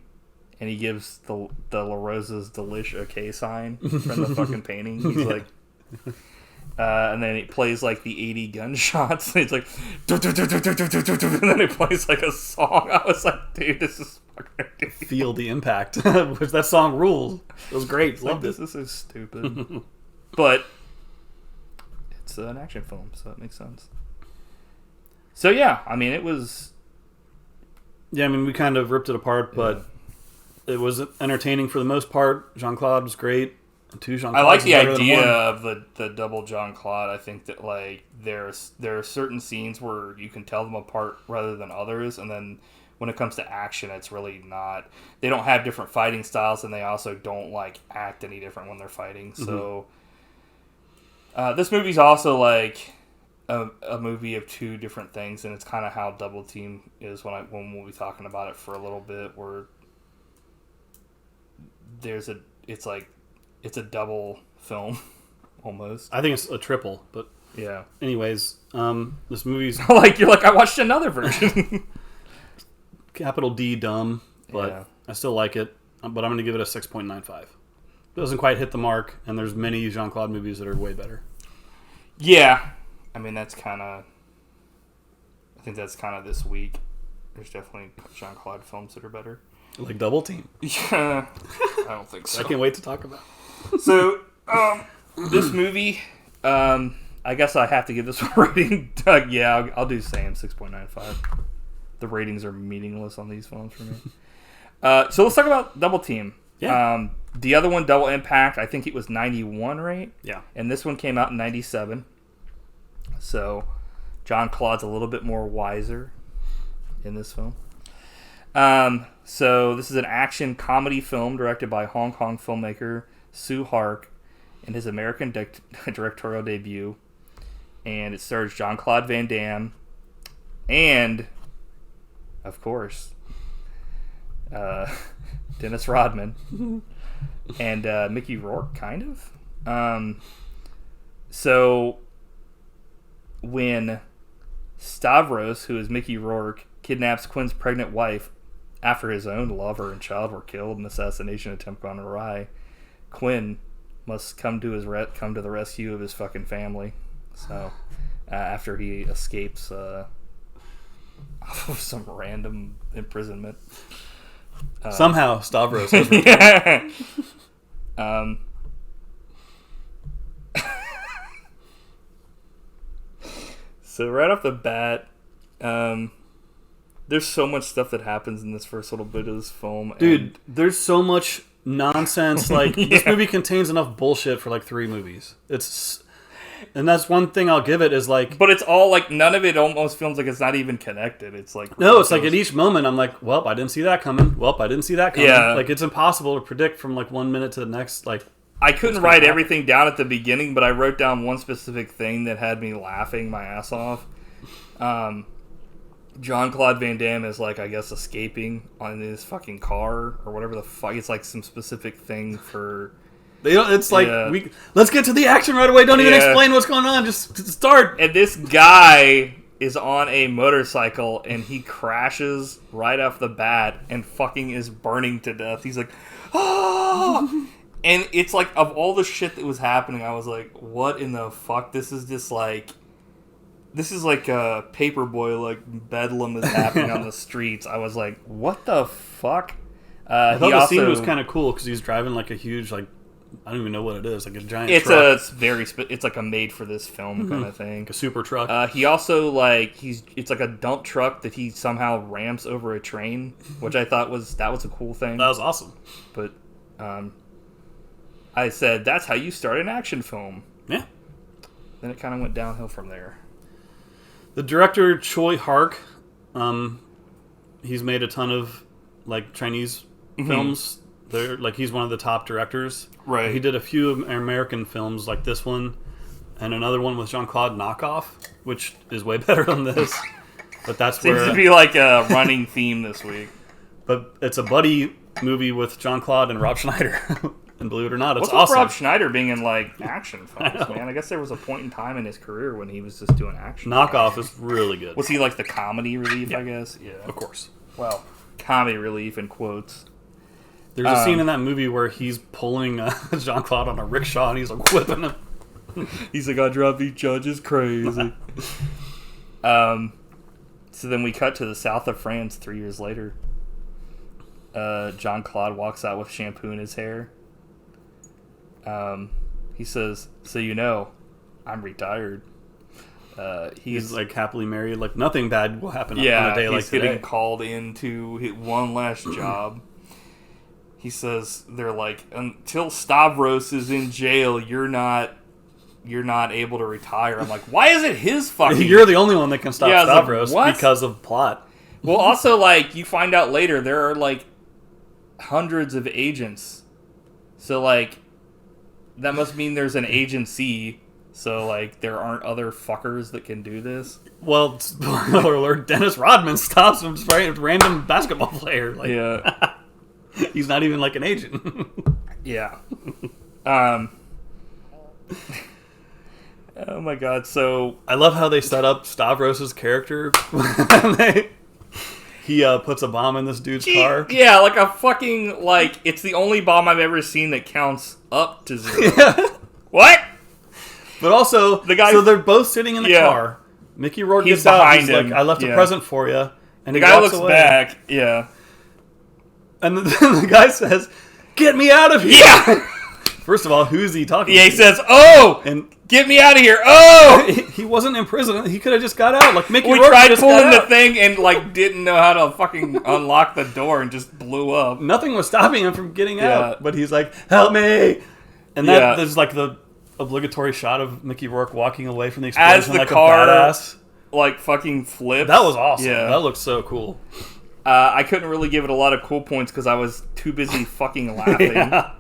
and he gives the La Rosa's Delish okay sign from the fucking painting. He's like, and then it plays like the 80 gunshots. It's like, and then it plays like a song. I was like, dude, this is fucking ridiculous. Feel the impact. Which that song rules. It was great. Loved this. it. This is stupid. But it's an action film, so it makes sense. So yeah, I mean, it was. Yeah, I mean, we kind of ripped it apart, but it was entertaining for the most part. Jean-Claude was great. I like the idea of the double Jean-Claude. I think that like there are certain scenes where you can tell them apart rather than others, and then when it comes to action, it's really not. They don't have different fighting styles, and they also don't like act any different when they're fighting. So this movie's also like a movie of two different things, and it's kind of how Double Team is when we'll be talking about it for a little bit. Where it's a double film, almost. I think it's a triple, but yeah. Anyways, this movie's you're like I watched another version. Capital D dumb, but I still like it. But I'm going to give it a 6.95. It doesn't quite hit the mark, and there's many Jean-Claude movies that are way better. Yeah, I mean that's kind of a think that's kind of this week. There's definitely Jean-Claude films that are better. Like Double Team. Yeah. I don't think so. I can't wait to talk about it. So, this movie, I guess I have to give this a rating. Yeah, I'll do same, 6.95. The ratings are meaningless on these films for me. So let's talk about Double Team. Yeah. The other one, Double Impact, I think it was 91, right? Yeah. And this one came out in 97. So Jean-Claude's a little bit more wiser in this film. So this is an action comedy film directed by Hong Kong filmmaker Sue Hark in his American directorial debut. And it stars Jean-Claude Van Damme and, of course, Dennis Rodman and Mickey Rourke, kind of. So when Stavros, who is Mickey Rourke, kidnaps Quinn's pregnant wife after his own lover and child were killed in an assassination attempt gone awry, Quinn must come to the rescue of his fucking family. So after he escapes some random imprisonment. Somehow Stavros has yeah. So right off the bat, there's so much stuff that happens in this first little bit of this film. Dude, there's so much nonsense. Like, this movie contains enough bullshit for, like, 3 movies. And that's one thing I'll give it is, like... But it's all, like, none of it almost feels like it's not even connected. It's like... No, it's like at each moment I'm like, well, I didn't see that coming. Well, I didn't see that coming. Yeah. Like, it's impossible to predict from, like, 1 minute to the next, like... I couldn't write everything down at the beginning, but I wrote down one specific thing that had me laughing my ass off. Jean-Claude Van Damme is, like, I guess, escaping on his fucking car or whatever the fuck. It's, like, some specific thing for... It's like, let's get to the action right away. Don't even explain what's going on. Just start. And this guy is on a motorcycle, and he crashes right off the bat and fucking is burning to death. He's like, oh! And it's like, of all the shit that was happening, I was like, what in the fuck? This is just like... This is like a Paperboy, like, bedlam is happening on the streets. I was like, what the fuck? I thought the scene was kind of cool, because he's driving, like, a huge, like, I don't even know what it is, like a giant truck. It's like a made for this film kind of thing. Like a super truck. He also, like, it's like a dump truck that he somehow ramps over a train, which I thought was a cool thing. That was awesome. But I said, that's how you start an action film. Yeah. Then it kind of went downhill from there. The director, Choi Hark, he's made a ton of, like, Chinese films. They're, like, he's one of the top directors. Right. He did a few American films, like this one, and another one with Jean-Claude Knockoff, which is way better than this. But that's Seems to be like a running theme this week. But it's a buddy movie with Jean-Claude and Rob Schneider. And believe it or not, it's awesome. What's with Rob Schneider being in, like, action films, man? I guess there was a point in time in his career when he was just doing action. Knockoff is really good. Was he, like, the comedy relief, I guess? Yeah. Of course. Well, comedy relief in quotes. There's a scene in that movie where he's pulling Jean-Claude on a rickshaw and he's, like, whipping him. He's like, I drive these judges crazy. So then we cut to the south of France 3 years later. Jean-Claude walks out with shampoo in his hair. He says, so you know, I'm retired. He's like happily married, like nothing bad will happen on a day like today. He's getting called in to hit one last job. He says, they're like, until Stavros is in jail, you're not able to retire. I'm like, why is it his fucking... You're the only one that can stop Stavros because of plot. Well, also, like, you find out later, there are, like, hundreds of agents. So, like, that must mean there's an agency. So, like, there aren't other fuckers that can do this. Well, spoiler alert, Dennis Rodman stops him just a random basketball player. Like, yeah. He's not even, like, an agent. Yeah. Oh, my God. So, I love how they set up Stavros' character. He puts a bomb in this dude's car. Yeah, like a fucking, like, it's the only bomb I've ever seen that counts up to 0. Yeah. What? But also, so they're both sitting in the car, Mickey Rourke He's gets out. behind He's him. like, I left a present for you. And the he guy walks looks away. back. Yeah. And then the guy says, "Get me out of here!" Yeah. First of all, who's he talking to? Yeah, he says, "Oh, And get me out of here!" Oh, he wasn't in prison. He could have just got out. Like Mickey we Rourke tried just pulling got the out. thing and like didn't know how to fucking unlock the door and just blew up. Nothing was stopping him from getting Yeah. out. But he's like, "Help me!" And Yeah. there's like the obligatory shot of Mickey Rourke walking away from the explosion As the like car, a badass. Like fucking flips. That was awesome. Yeah. That looked so cool. I couldn't really give it a lot of cool points because I was too busy fucking laughing. Yeah.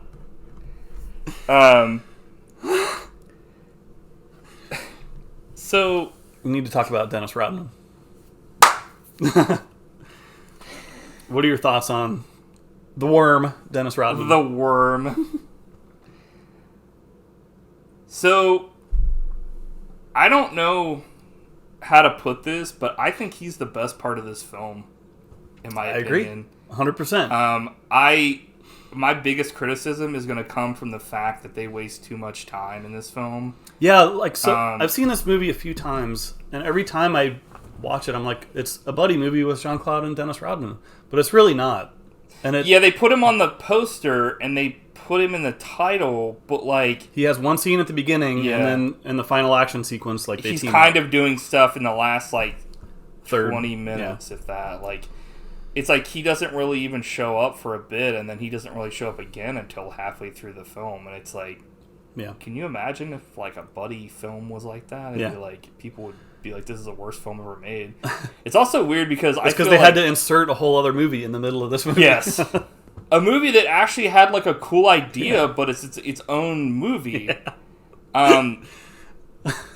So We need to talk about Dennis Rodman. What are your thoughts on the worm, Dennis Rodman? the worm. So I don't know how to put this, but I think he's the best part of this film, in my opinion. I agree, 100%. My biggest criticism is going to come from the fact that they waste too much time in this film. Yeah, like so. Um, I've seen this movie a few times, and every time I watch it, I'm like, it's a buddy movie with Jean-Claude and Dennis Rodman, but it's really not. And Yeah, they put him on the poster and they put him in the title, but like he has one scene at the beginning, Yeah. and then in the final action sequence, like they he's team kind up. of doing stuff in the last like Third, 20 minutes, if that. Like, it's like he doesn't really even show up for a bit, and then he doesn't really show up again until halfway through the film. And it's like, Yeah. can you imagine if like a buddy film was like that? It'd Yeah. be like people would be like, "This is the worst film ever made." It's also weird because It's because they had to insert a whole other movie in the middle of this movie. Yes. A movie that actually had like a cool idea, but it's its own movie. Yeah.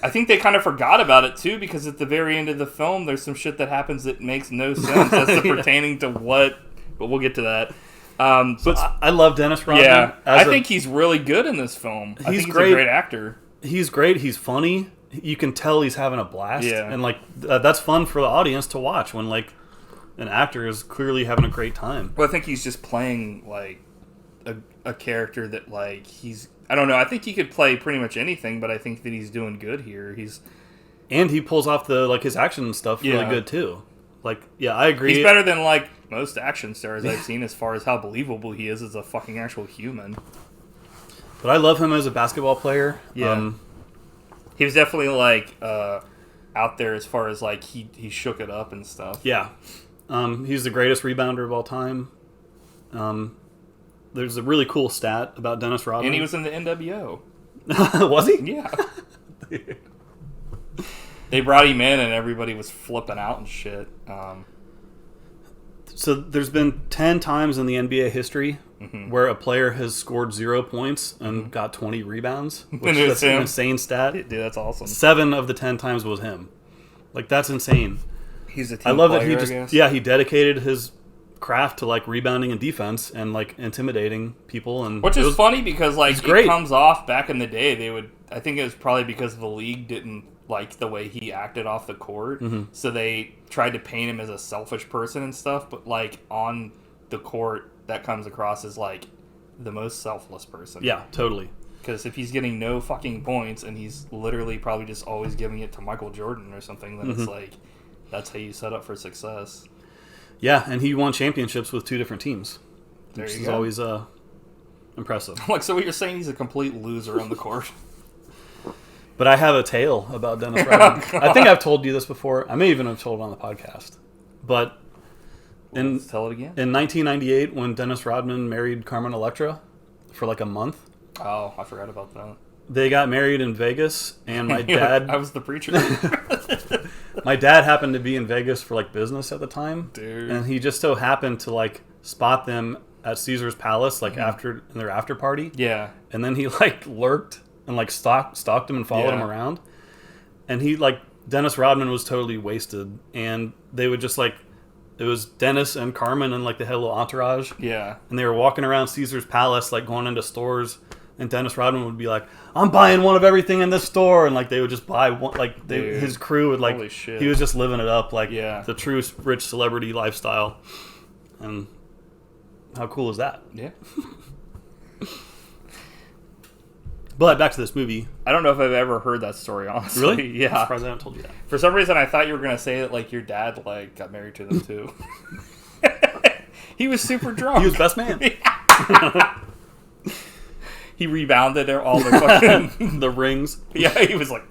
I think they kind of forgot about it too, because at the very end of the film, there's some shit that happens that makes no sense as to pertaining to what. But we'll get to that. But I love Dennis Rodman. Yeah, I think he's really good in this film. I think he's great. a great actor. He's great. He's funny. You can tell he's having a blast. Yeah. And like that's fun for the audience to watch when like an actor is clearly having a great time. Well, I think he's just playing like a character that like he's. I don't know. I think he could play pretty much anything, but I think that he's doing good here. And he pulls off the like his action stuff really Yeah. good too. Like, yeah, I agree. He's better than like most action stars I've seen as far as how believable he is as a fucking actual human. But I love him as a basketball player. Yeah. He was definitely like out there as far as like he shook it up and stuff. Yeah. He's the greatest rebounder of all time. There's a really cool stat about Dennis Rodman. And he was in the NWO. Was he? Yeah. They brought him in and everybody was flipping out and shit. So there's been 10 times in the NBA history where a player has scored 0 points and got 20 rebounds, which And it was that's an him. insane stat. Dude, that's awesome. 7 of the 10 times was him. Like, that's insane. He's a team I love player, that he I just guess. he dedicated his craft to like rebounding and defense and like intimidating people, and Which it is was- funny because like it's great. it comes off back in the day. I think it was probably because the league didn't like the way he acted off the court, so they tried to paint him as a selfish person and stuff. But like on the court, that comes across as like the most selfless person. Yeah, totally. Because if he's getting no fucking points and he's literally probably just always giving it to Michael Jordan or something, then it's like that's how you set up for success. Yeah, and he won championships with 2 different teams, There which you is go. always impressive. Like, so what you're saying, he's a complete loser on the court. But I have a tale about Dennis Rodman. I think I've told you this before. I may even have told it on the podcast. But Let's tell it again. in 1998, when Dennis Rodman married Carmen Electra for like a month, Oh, I forgot about that. they got married in Vegas, and my dad I was the preacher. my dad happened to be in Vegas for like business at the time. Dude. And he just so happened to like spot them at Caesar's Palace like after in their after party. Yeah. And then he like lurked and like stalked him and followed him around. And he like Dennis Rodman was totally wasted, and they would just like it was Dennis and Carmen and like they had a little entourage. Yeah. And they were walking around Caesar's Palace like going into stores, and Dennis Rodman would be like, "I'm buying one of everything in this store," and like they would just buy one. Like Dude. his crew would like Holy shit. he was just living it up like Yeah. the true rich celebrity lifestyle. And how cool is that? Yeah. But back to this movie. I don't know if I've ever heard that story, honestly. Really? Yeah. I'm surprised I haven't told you that. For some reason, I thought you were going to say that, like, your dad, like, got married to them, too. He was super drunk. He was best man. He rebounded all the fucking... the rings. Yeah, he was like...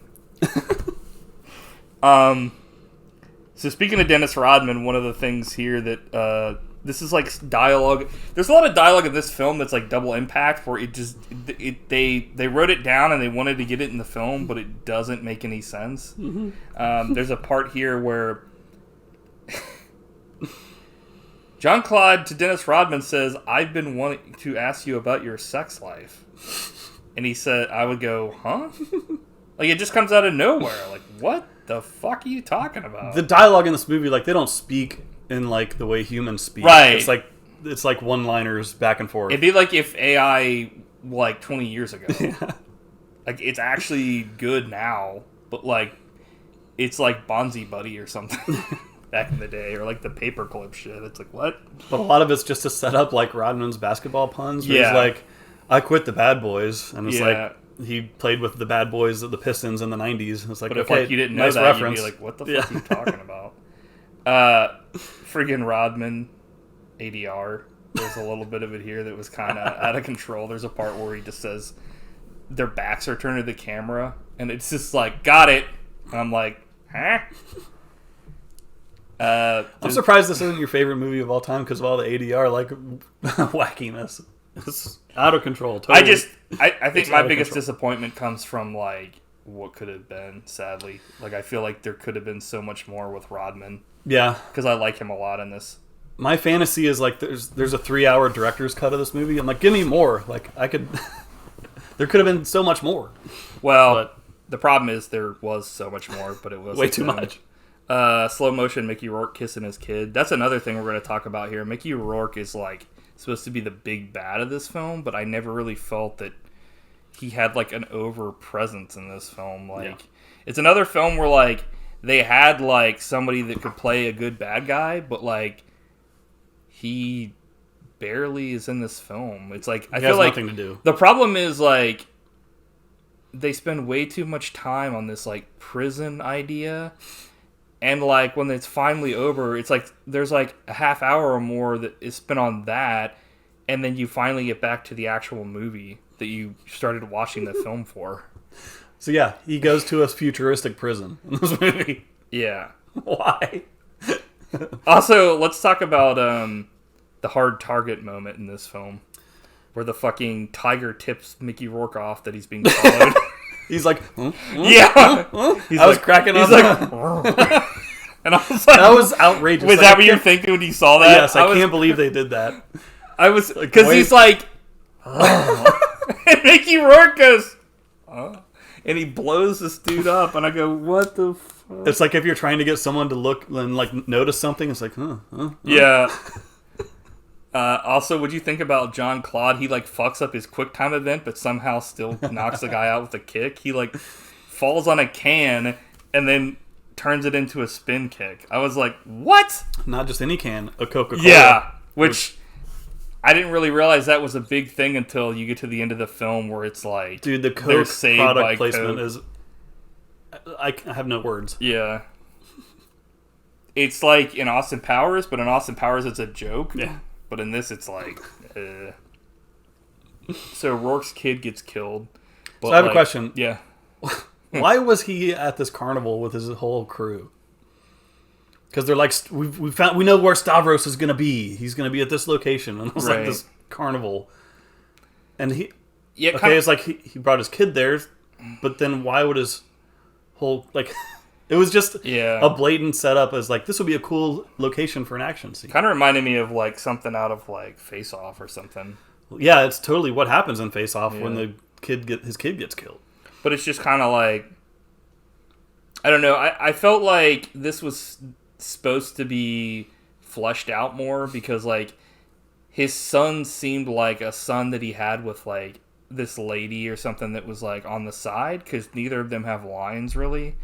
So speaking of Dennis Rodman, one of the things here that... this is like dialogue. There's a lot of dialogue in this film that's like double impact, where they wrote it down and they wanted to get it in the film, but it doesn't make any sense. Mm-hmm. There's a part here where Jean-Claude to Dennis Rodman says, "I've been wanting to ask you about your sex life," and he said, "I would go, huh?" Like, it just comes out of nowhere. Like, what the fuck are you talking about? The dialogue in this movie, like, they don't speak in like the way humans speak. Right. It's like one-liners back and forth. It'd be like if AI like 20 years ago. Yeah. Like, it's actually good now, but like it's like Bonzi Buddy or something back in the day, or like the paperclip shit. It's like, what? But a lot of it's just to set up like Rodman's basketball puns. Where he's like, I quit the Bad Boys, and it's like he played with the Bad Boys of the Pistons in the 90s. It's like, but if okay, like you didn't know nice that, reference. You'd be like, what the fuck are you talking about? Friggin' Rodman, ADR. There's a little bit of it here that was kind of out of control. There's a part where he just says their backs are turned to the camera, and it's just like, got it. And I'm like, huh? I'm surprised this isn't your favorite movie of all time because of all the ADR like wackiness. It's out of control. Totally. I think my biggest disappointment comes from like what could have been. Sadly, like I feel like there could have been so much more with Rodman. Yeah, because I like him a lot in this. My fantasy is like there's a 3-hour director's cut of this movie. I'm like, give me more. Like I could. There could have been so much more. Well, the problem is there was so much more, but it was way too much. Slow motion Mickey Rourke kissing his kid. That's another thing we're going to talk about here. Mickey Rourke is like supposed to be the big bad of this film, but I never really felt that he had like an over presence in this film. Like it's another film where like they had like somebody that could play a good bad guy, but like he barely is in this film. It's like I feel like nothing to do. The problem is like they spend way too much time on this like prison idea. And, like, when it's finally over, it's like there's, like, a half hour or more that is spent on that, and then you finally get back to the actual movie that you started watching the film for. So, yeah, he goes to a futuristic prison in this movie. Yeah. Why? Also, let's talk about the hard target moment in this film, where the fucking tiger tips Mickey Rourke off that he's being followed. He's like, yeah. I was cracking up. He's like, and I was like, that was outrageous. Was that what you were thinking when you saw that? Yes, I can't believe they did that. I was because he's like, and Mickey Rourke goes, and he blows this dude up, and I go, what the fuck? It's like if you're trying to get someone to look and like notice something, it's like, yeah. Also, what'd you think about Jean-Claude? He, like, fucks up his QuickTime event, but somehow still knocks the guy out with a kick. He, like, falls on a can and then turns it into a spin kick. I was like, what? Not just any can, a Coca-Cola. Yeah, which I didn't really realize that was a big thing until you get to the end of the film where it's like... Dude, the Coke product placement is... I have no words. Yeah. It's like in Austin Powers, but in Austin Powers it's a joke. Yeah. But in this, it's like... So Rourke's kid gets killed. But so I have a question. Yeah. Why was he at this carnival with his whole crew? Because they're like, we know where Stavros is going to be. He's going to be at this location. And it was like this carnival. And he... Yeah, okay, it's like he brought his kid there, but then why would his whole... like... It was just a blatant setup as like, this would be a cool location for an action scene. Kind of reminded me of like something out of like Face Off or something. Yeah, it's totally what happens in Face Off when the his kid gets killed. But it's just kind of like, I don't know. I felt like this was supposed to be fleshed out more because like his son seemed like a son that he had with like this lady or something that was like on the side because neither of them have lines really.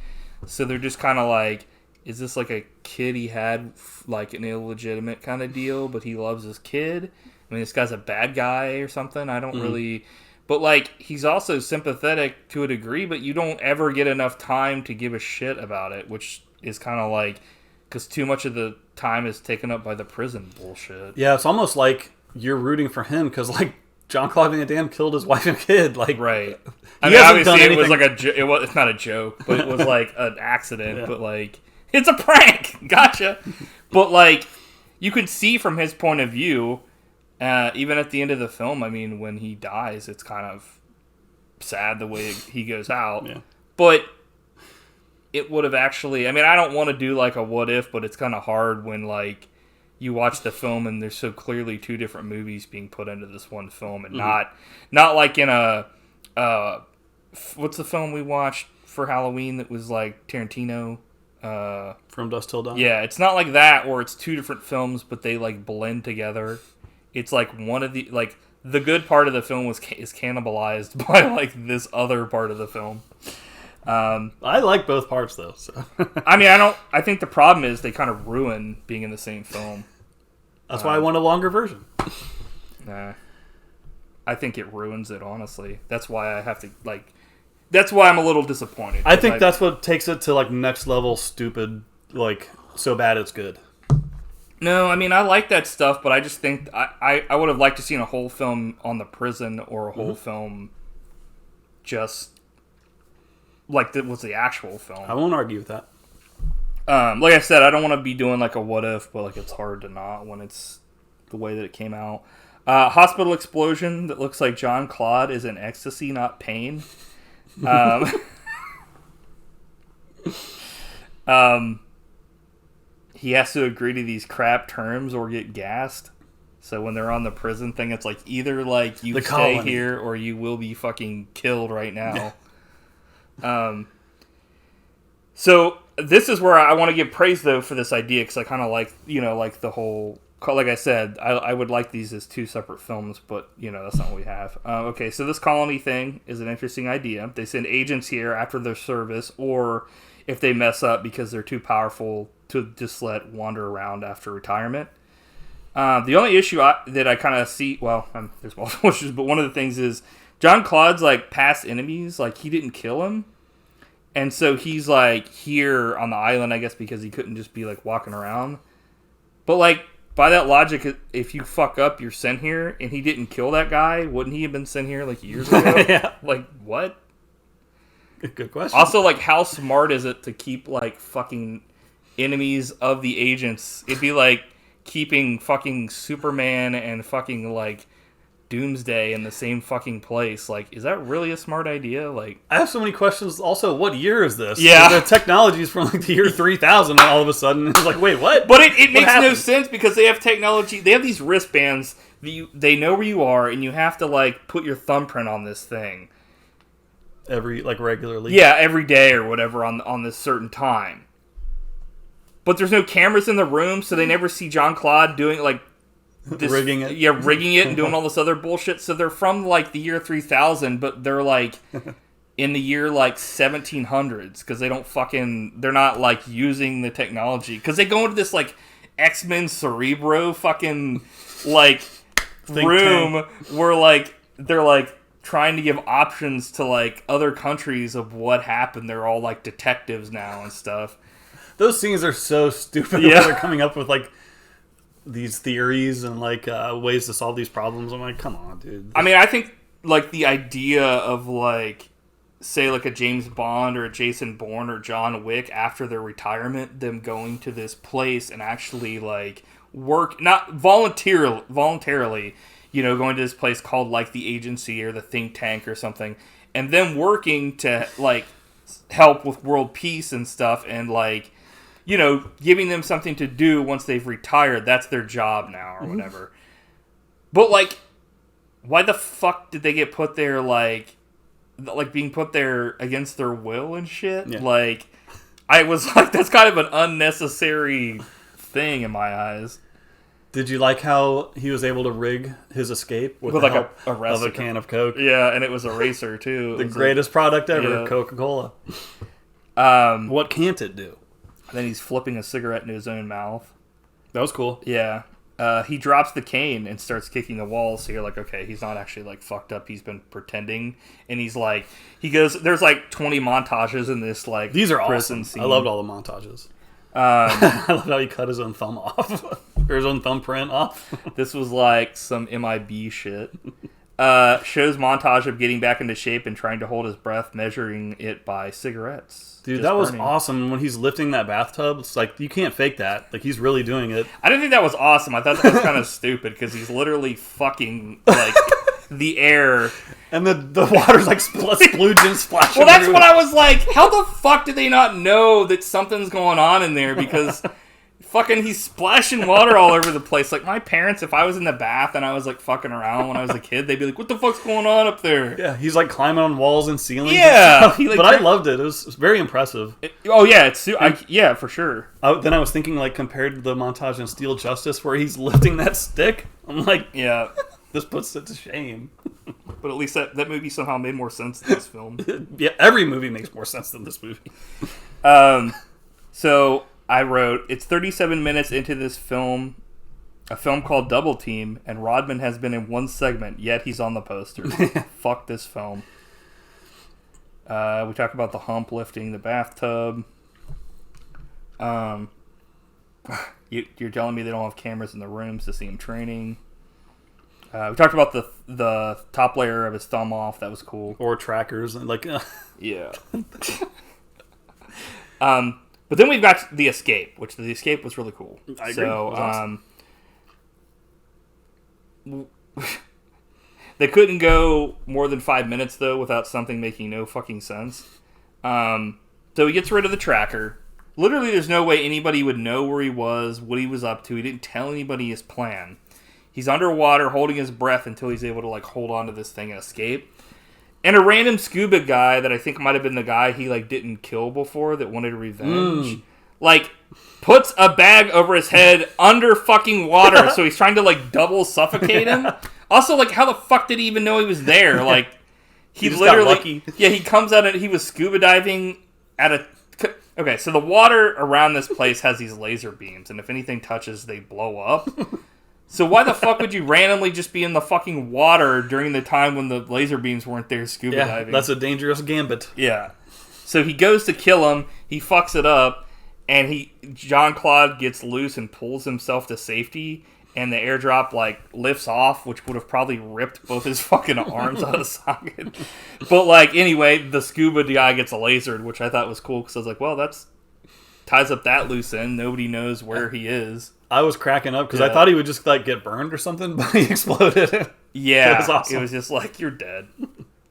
So they're just kind of like, is this like a kid he had, like an illegitimate kind of deal, but he loves his kid? I mean, this guy's a bad guy or something. I don't really... But, like, he's also sympathetic to a degree, but you don't ever get enough time to give a shit about it, which is kind of like... Because too much of the time is taken up by the prison bullshit. Yeah, it's almost like you're rooting for him, because, like, Jean-Claude Van Damme killed his wife and kid. Like, right. I mean, obviously, it was like it's not a joke, but it was like an accident. Yeah. But, like, it's a prank! Gotcha! But, like, you could see from his point of view... even at the end of the film, I mean, when he dies, it's kind of sad the way he goes out. Yeah. But it would have actually... I mean, I don't want to do, like, a what if, but it's kind of hard when, like, you watch the film and there's so clearly two different movies being put into this one film. And not like in a... what's the film we watched for Halloween that was, like, Tarantino? From Dusk Till Dawn? Yeah, it's not like that where it's two different films, but they, like, blend together. It's like one of the... Like, the good part of the film is cannibalized by, like, this other part of the film. I like both parts, though. So. I mean, I think the problem is they kind of ruin being in the same film. That's why I want a longer version. Nah. I think it ruins it, honestly. That's why I have to, like... That's why I'm a little disappointed. I think that's what takes it to, like, next level stupid, like, so bad it's good. No, I mean, I like that stuff, but I just think I would have liked to seen a whole film on the prison or a whole film just like that was the actual film. I won't argue with that. Like I said, I don't want to be doing like a what if, but like it's hard to not when it's the way that it came out. Hospital explosion that looks like Jean-Claude is in ecstasy, not pain. He has to agree to these crap terms or get gassed. So when they're on the prison thing, it's like either like you stay here or you will be fucking killed right now. So this is where I want to give praise though for this idea because I kind of like like the whole. Like I said, I would like these as two separate films, but that's not what we have. Okay, so this colony thing is an interesting idea. They send agents here after their service, or if they mess up because they're too powerful to just let wander around after retirement. The only issue that I kind of see, there's multiple issues, but one of the things is Jean-Claude's like past enemies, like he didn't kill him, and so he's like here on the island, I guess, because he couldn't just be like walking around. But like by that logic, if you fuck up, you're sent here, and he didn't kill that guy, wouldn't he have been sent here like years ago? Yeah. Like what? Good question. Also, like, how smart is it to keep, like, fucking enemies of the agents? It'd be like keeping fucking Superman and fucking, like, Doomsday in the same fucking place. Like, is that really a smart idea? Like, I have so many questions. Also, what year is this? Yeah. The technology is from, like, the year 3000, and all of a sudden, it's like, wait, what? But it makes no sense because they have technology. They have these wristbands. They know where you are, and you have to, like, put your thumbprint on this thing. Regularly? Yeah, every day or whatever on this certain time. But there's no cameras in the room, so they never see Jean-Claude doing, like... rigging it? Yeah, rigging it and doing all this other bullshit. So they're from, like, the year 3000, but they're, like, in the year, like, 1700s. Because they don't fucking... They're not, like, using the technology. Because they go into this, like, X-Men Cerebro fucking, like, room where, like, they're, like... trying to give options to like other countries of what happened. They're all like detectives now and stuff. Those scenes are so stupid. Yeah. They're coming up with like these theories and like ways to solve these problems. I'm like, come on, dude. I mean, I think like the idea of like say like a James Bond or a Jason Bourne or John Wick after their retirement, them going to this place and actually like work, not voluntarily, going to this place called, like, the agency or the think tank or something, and them working to, like, help with world peace and stuff, and, like, giving them something to do once they've retired. That's their job now, or whatever. But, like, why the fuck did they get put there, like, being put there against their will and shit? Yeah. Like, I was like, that's kind of an unnecessary thing in my eyes. Did you like how he was able to rig his escape with the like help of a can of Coke? Yeah, and it was a racer, too. The greatest product ever, yeah. Coca-Cola. What can't it do? Then he's flipping a cigarette into his own mouth. That was cool. Yeah. he drops the cane and starts kicking the walls. So you're like, okay, he's not actually like fucked up. He's been pretending. And he's like, there's like 20 montages in this like these are prison awesome. scene. I loved all the montages. I love how he cut his own thumb off, or his own thumbprint off. This was like some MIB shit. Shows montage of getting back into shape and trying to hold his breath, measuring it by cigarettes. Dude, that was awesome. When he's lifting that bathtub, it's like, you can't fake that. Like, he's really doing it. I didn't think that was awesome. I thought that was kind of stupid, because he's literally fucking, like, the air. And the water's like splooging, splashing. Well, that's what I was like, how the fuck did they not know that something's going on in there? Because fucking he's splashing water all over the place. Like, my parents, if I was in the bath and I was like fucking around when I was a kid, they'd be like, what the fuck's going on up there? Yeah, he's like climbing on walls and ceilings. Yeah. And but I loved it. It was very impressive. Yeah, for sure. Then I was thinking, like, compared to the montage in Steel Justice where he's lifting that stick, I'm like, yeah, this puts it to shame. But at least that movie somehow made more sense than this film. Yeah, every movie makes more sense than this movie. So I wrote, it's 37 minutes into this film, a film called Double Team, and Rodman has been in one segment, yet he's on the poster. Fuck this film. We talk about the hump lifting the bathtub. You're telling me they don't have cameras in the rooms to see him training. We talked about the top layer of his thumb off. That was cool. Or trackers. Like, yeah. But then we've got the escape, which the escape was really cool. I agree. So, they couldn't go more than 5 minutes, though, without something making no fucking sense. So he gets rid of the tracker. Literally, there's no way anybody would know where he was, what he was up to. He didn't tell anybody his plan. He's underwater, holding his breath until he's able to, like, hold on to this thing and escape. And a random scuba guy that I think might have been the guy he, like, didn't kill before that wanted revenge, like, puts a bag over his head under fucking water, so he's trying to, like, double suffocate him. Also, like, how the fuck did he even know he was there? Like, he literally... got lucky. Yeah, he comes out and he was scuba diving at a... Okay, so the water around this place has these laser beams, and if anything touches, they blow up. So why the fuck would you randomly just be in the fucking water during the time when the laser beams weren't there scuba diving? That's a dangerous gambit. Yeah. So he goes to kill him, he fucks it up, and Jean-Claude gets loose and pulls himself to safety, and the airdrop, like, lifts off, which would have probably ripped both his fucking arms out of socket. But, like, anyway, the scuba guy gets lasered, which I thought was cool, because I was like, well, that's ties up that loose end. Nobody knows where he is. I was cracking up because I thought he would just, like, get burned or something, but he exploded. Yeah, it was awesome. It was just like, you're dead.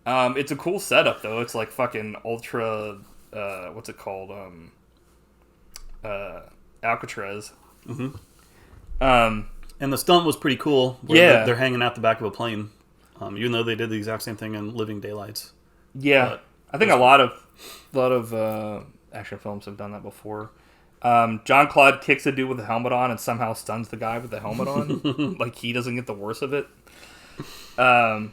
It's a cool setup, though. It's like fucking ultra, what's it called? Alcatraz. Mm-hmm. And the stunt was pretty cool. Yeah. They're hanging out the back of a plane, even though they did the exact same thing in Living Daylights. Yeah, I think a lot of action films have done that before. Jean-Claude kicks a dude with a helmet on and somehow stuns the guy with the helmet on. Like, he doesn't get the worst of it. And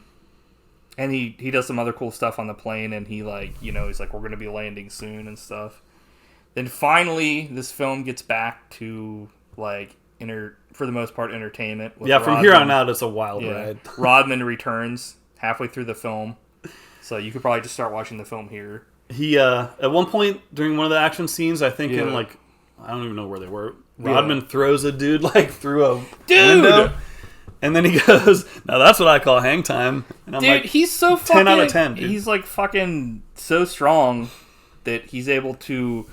he does some other cool stuff on the plane, and he, like, he's like, we're going to be landing soon and stuff. Then finally, this film gets back to, like, for the most part, entertainment. From here on out, it's a wild ride. Rodman returns halfway through the film, so you could probably just start watching the film here. He, at one point during one of the action scenes, I think in, like, I don't even know where they were, Rodman throws a dude, like, through a window. And then he goes, now that's what I call hang time. And I'm like, he's so 10 out of 10, dude. He's, like, fucking so strong that he's able to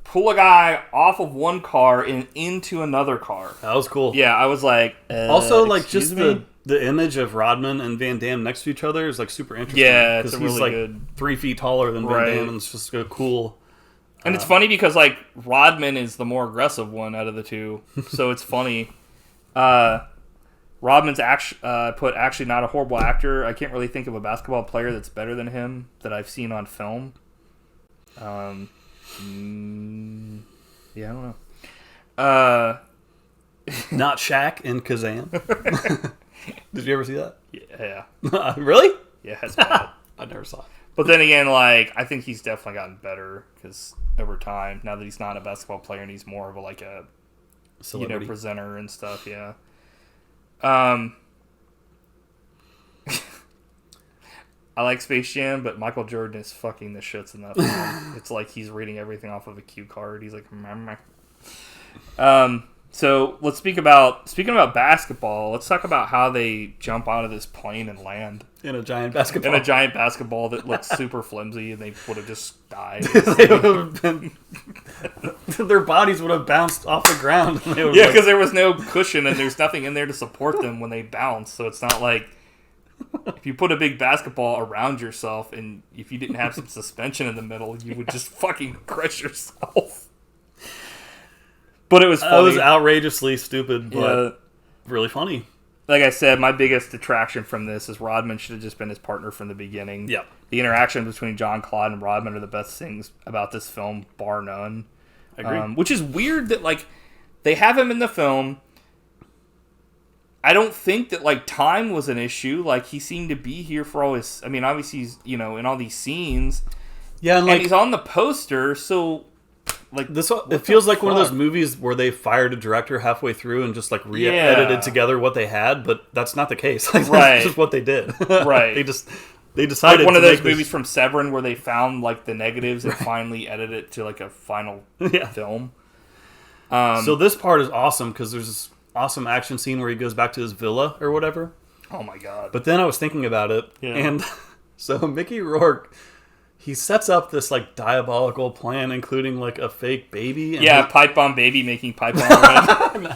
pull a guy off of one car and into another car. That was cool. Yeah, I was like, also, like, just the image of Rodman and Van Damme next to each other is, like, super interesting. Yeah, it's he's really like good. 3 feet taller than Van Damme, and it's just a cool. And it's funny because, like, Rodman is the more aggressive one out of the two, so it's funny. Rodman's actually not a horrible actor. I can't really think of a basketball player that's better than him that I've seen on film. Yeah, I don't know. Not Shaq in Kazam. Did you ever see that? Yeah. Really? Yeah, it's bad. I never saw it. But then again, like, I think he's definitely gotten better because over time, now that he's not a basketball player and he's more of a celebrity. presenter and stuff. Yeah. I like Space Jam, but Michael Jordan is fucking the shits in that film. It's like he's reading everything off of a cue card. He's like, So let's speaking about basketball. Let's talk about how they jump out of this plane and land in a giant basketball. In a giant basketball that looks super flimsy, and they would have just died. Their bodies would have bounced off the ground. Yeah, because there was no cushion and there's nothing in there to support them when they bounce. So it's not like if you put a big basketball around yourself and if you didn't have some suspension in the middle, you would just fucking crush yourself. But it was funny. It was outrageously stupid, but really funny. Like I said, my biggest detraction from this is Rodman should have just been his partner from the beginning. Yeah. The interaction between Jean-Claude and Rodman are the best things about this film, bar none. I agree. Which is weird that, like, they have him in the film. I don't think that, like, time was an issue. Like, he seemed to be here for all his... I mean, obviously he's, in all these scenes. Yeah, and he's on the poster, so... Like it feels like one of those movies where they fired a director halfway through and just like re-edited together what they had, but that's not the case. Like, that's just what they did. Right. they decided like one of those movies from Severin where they found like the negatives and finally edited it to like a final film. So this part is awesome because there's this awesome action scene where he goes back to his villa or whatever. Oh my god! But then I was thinking about it, and so Mickey Rourke. He sets up this, like, diabolical plan, including, like, a fake baby. And pipe bomb baby making pipe bomb.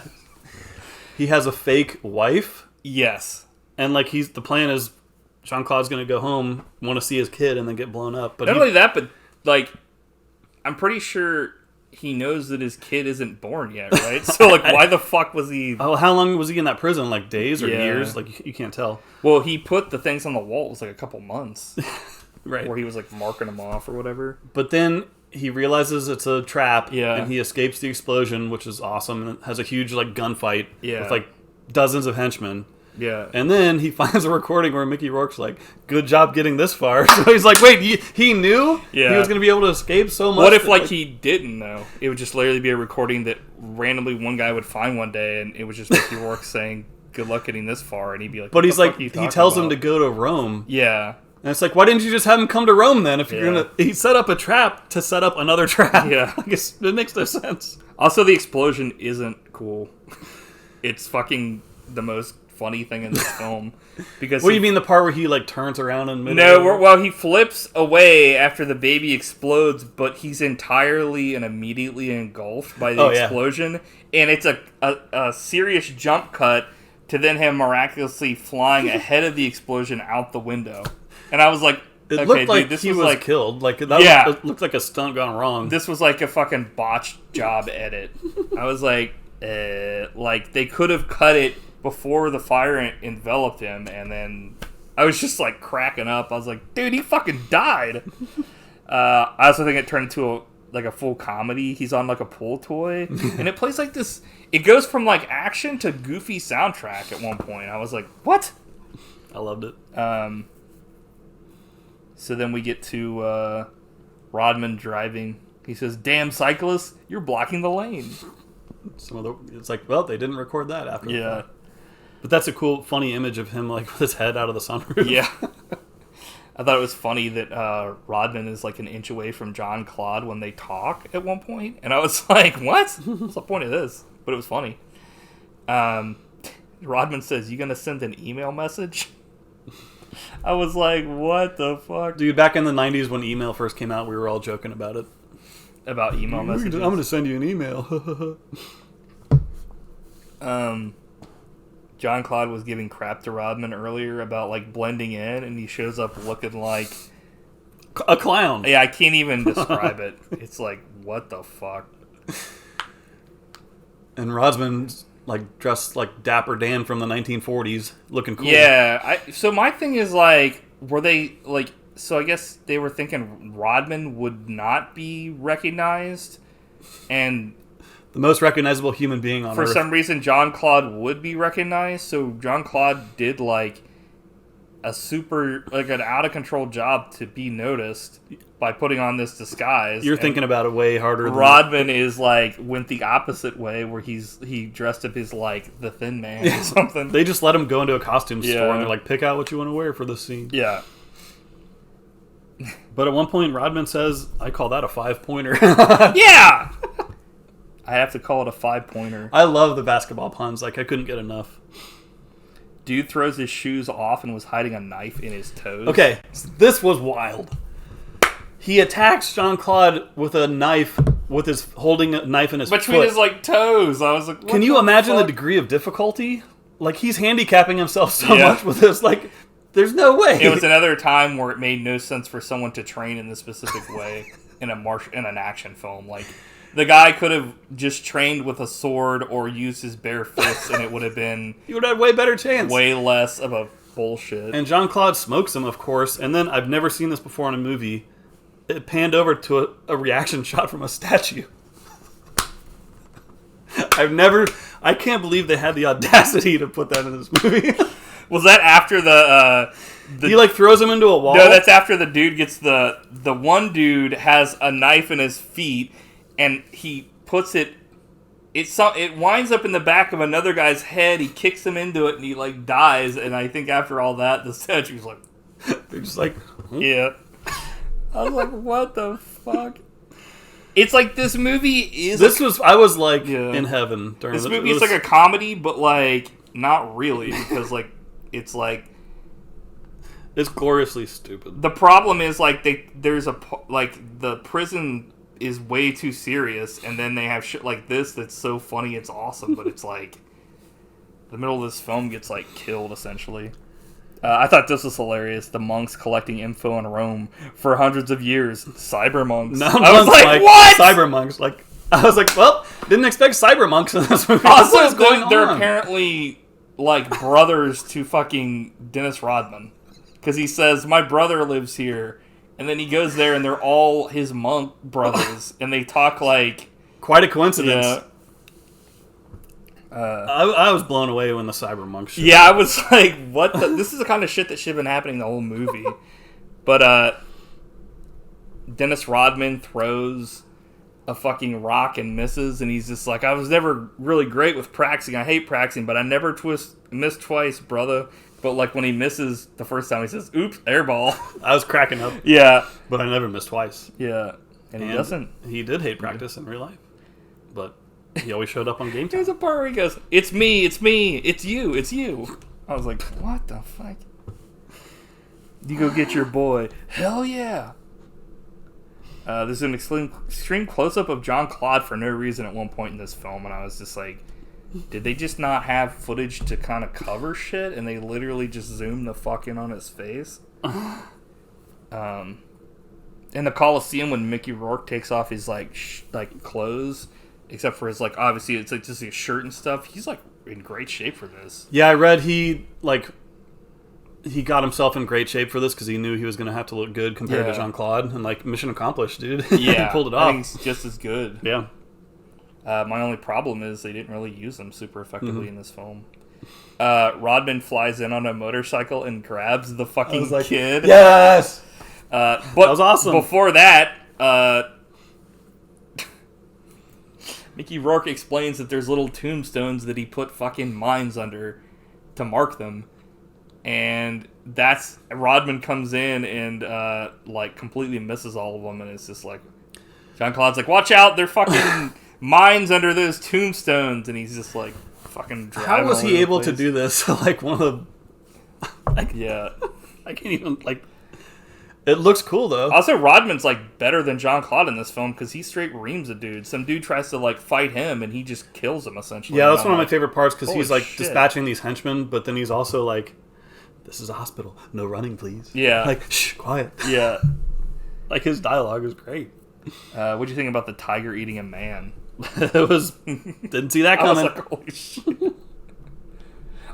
He has a fake wife. Yes. And, like, the plan is Jean-Claude's going to go home, want to see his kid, and then get blown up. But not only that, but, like, I'm pretty sure he knows that his kid isn't born yet, right? So, like, why the fuck was he... Oh, how long was he in that prison? Like, days or years? Like, you can't tell. Well, he put the things on the wall. It was, like, a couple months. Right. Where he was, like, marking them off or whatever. But then he realizes it's a trap, and he escapes the explosion, which is awesome, and has a huge, like, gunfight with, like, dozens of henchmen. Yeah. And then he finds a recording where Mickey Rourke's like, good job getting this far. So he's like, wait, he knew he was going to be able to escape so much? What if, like, he didn't, though? It would just literally be a recording that randomly one guy would find one day, and it was just Mickey Rourke saying, good luck getting this far, and he'd be like, but he's like, he tells him to go to Rome. Yeah. And it's like, why didn't you just have him come to Rome then? If you're gonna, he set up a trap to set up another trap. Yeah, I guess it makes no sense. Also, the explosion isn't cool. It's fucking the most funny thing in this film because. What do you mean the part where he like turns around and he flips away after the baby explodes, but he's entirely and immediately engulfed by the explosion, and it's a serious jump cut to then him miraculously flying ahead of the explosion out the window. And I was like, it looked like this was like killed. Like that it looked like a stunt gone wrong. This was like a fucking botched job edit. I was like they could have cut it before the fire enveloped him, and then I was just like cracking up. I was like, dude, he fucking died. I also think it turned into a full comedy. He's on like a pool toy, and it plays like this. It goes from like action to goofy soundtrack at one point. I was like, what? I loved it. So then we get to Rodman driving. He says, "Damn cyclists, you're blocking the lane." It's like, well, they didn't record that after. Yeah, but that's a cool, funny image of him like with his head out of the sunroof. Yeah, I thought it was funny that Rodman is like an inch away from Jean-Claude when they talk at one point, and I was like, "What? What's the point of this?" But it was funny. Rodman says, "You gonna send an email message?" I was like, what the fuck? Dude, back in the 90s when email first came out, we were all joking about it. About email messages? I'm going to send you an email. Jean-Claude was giving crap to Rodman earlier about, like, blending in, and he shows up looking like... a clown. Yeah, I can't even describe it. It's like, what the fuck? And Rodman's... like dressed like Dapper Dan from the 1940s, looking cool. Yeah, so my thing is like, were they like? So I guess they were thinking Rodman would not be recognized, and the most recognizable human being on Earth. For some reason, Jean-Claude would be recognized. So Jean-Claude did like an out of control job to be noticed by putting on this disguise. You're thinking about it way harder. Rodman is like went the opposite way, where he dressed up as like the Thin Man or something. They just let him go into a costume store and they're like, pick out what you want to wear for this scene. Yeah. But at one point, Rodman says, "I call that a 5-pointer." Yeah. I have to call it a 5-pointer. I love the basketball puns. Like, I couldn't get enough. Dude throws his shoes off and was hiding a knife in his toes. Okay, so this was wild. He attacks Jean-Claude with a knife, holding a knife in his between foot. his like toes. I was like, what Can you imagine fuck? the degree of difficulty? Like, he's handicapping himself so much with this. Like, there's no way. It was another time where it made no sense for someone to train in this specific way in an action film. Like, the guy could have just trained with a sword or used his bare fists, and it would have been You would have had way better chance. way less of a bullshit. And Jean-Claude smokes him, of course. And then, I've never seen this before in a movie, it panned over to a reaction shot from a statue. I can't believe they had the audacity to put that in this movie. Was that after the he like throws him into a wall? No, that's after the dude gets the one dude has a knife in his feet, and he puts it. It winds up in the back of another guy's head. He kicks him into it, and he like dies. And I think after all that, the statue's like, they're just like, yeah. I was like, what the fuck? It's like this movie is. I was like in heaven during this movie. Is like a comedy, but like not really, because like it's like. It's gloriously stupid. The problem is like the prison is way too serious, and then they have shit like this that's so funny it's awesome, but it's like the middle of this film gets like killed essentially. I thought this was hilarious. The monks collecting info on Rome for hundreds of years. Cyber monks. No, I was like, what? Cyber monks. Like, I was like, well, didn't expect cyber monks in this movie. Also, what is going on? They're apparently like brothers to fucking Dennis Rodman. Because he says, my brother lives here. And then he goes there and they're all his monk brothers. And they talk like... Quite a coincidence. Yeah. I was blown away when the cyber monk showed. Yeah, I was like, what the... This is the kind of shit that should have been happening the whole movie. But Dennis Rodman throws a fucking rock and misses. And he's just like, I was never really great with practicing. I hate practicing, but I never miss twice, brother. But like when he misses the first time, he says, oops, airball. I was cracking up. Yeah. But I never missed twice. Yeah. And he doesn't. He did hate practice in real life. But he always showed up on game time. There's a part where he goes, it's me, it's you. I was like, what the fuck? You go get your boy. Hell yeah. There's an extreme close-up of Jean-Claude for no reason at one point in this film, and I was just like, did they just not have footage to kind of cover shit, and they literally just zoomed the fuck in on his face? In the Coliseum, when Mickey Rourke takes off his like clothes, except for his like obviously it's like just his shirt and stuff, he's like in great shape for this. Yeah, I read he got himself in great shape for this because he knew he was going to have to look good compared to Jean-Claude, and like mission accomplished, dude. Yeah, he pulled it off. I think he's just as good. Yeah. My only problem is they didn't really use him super effectively in this film. Rodman flies in on a motorcycle and grabs the fucking kid. Yes! But that was awesome. Before that, Mickey Rourke explains that there's little tombstones that he put fucking mines under to mark them. And that's... Rodman comes in and, like, completely misses all of them. And it's just like... Jean-Claude's like, watch out, they're fucking... mines under those tombstones, and he's just like fucking driving. How was he able to do this? Like one of the, yeah, I can't even like. It looks cool though. Also, Rodman's like better than Jean-Claude in this film because he straight reams a dude. Some dude tries to like fight him, and he just kills him essentially. Yeah, that's one of my favorite parts because he's like shit. dispatching these henchmen, but then he's also like, "This is a hospital, no running, please." Yeah, like shh, quiet. Yeah, like his dialogue is great. What do you think about the tiger eating a man? It was didn't see that coming. I was like, holy shit.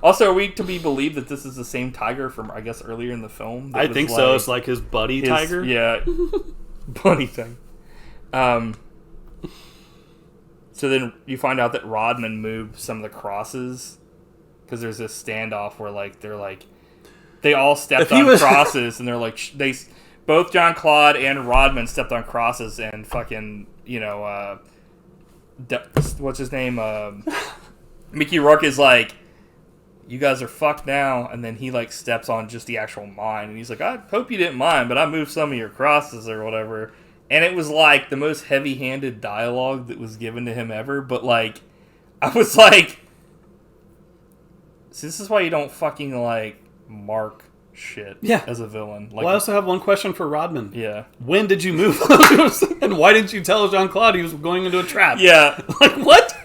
Also, are we to be believed that this is the same tiger from I guess earlier in the film? I think so. It's like his buddy tiger. Yeah, buddy thing. So then you find out that Rodman moved some of the crosses because there's this standoff where like they're like, they all stepped on crosses, and they're like, both Jean-Claude and Rodman stepped on crosses, and fucking, what's his name? Mickey Rourke is like, you guys are fucked now, and then he like steps on just the actual mine, and he's like, I hope you didn't mind, but I moved some of your crosses or whatever. And it was like the most heavy-handed dialogue that was given to him ever, but like, I was like, see, this is why you don't fucking like mark shit as a villain. Like, well, I also have one question for Rodman. Yeah. When did you move? And why didn't you tell Jean-Claude he was going into a trap? Yeah. Like, what?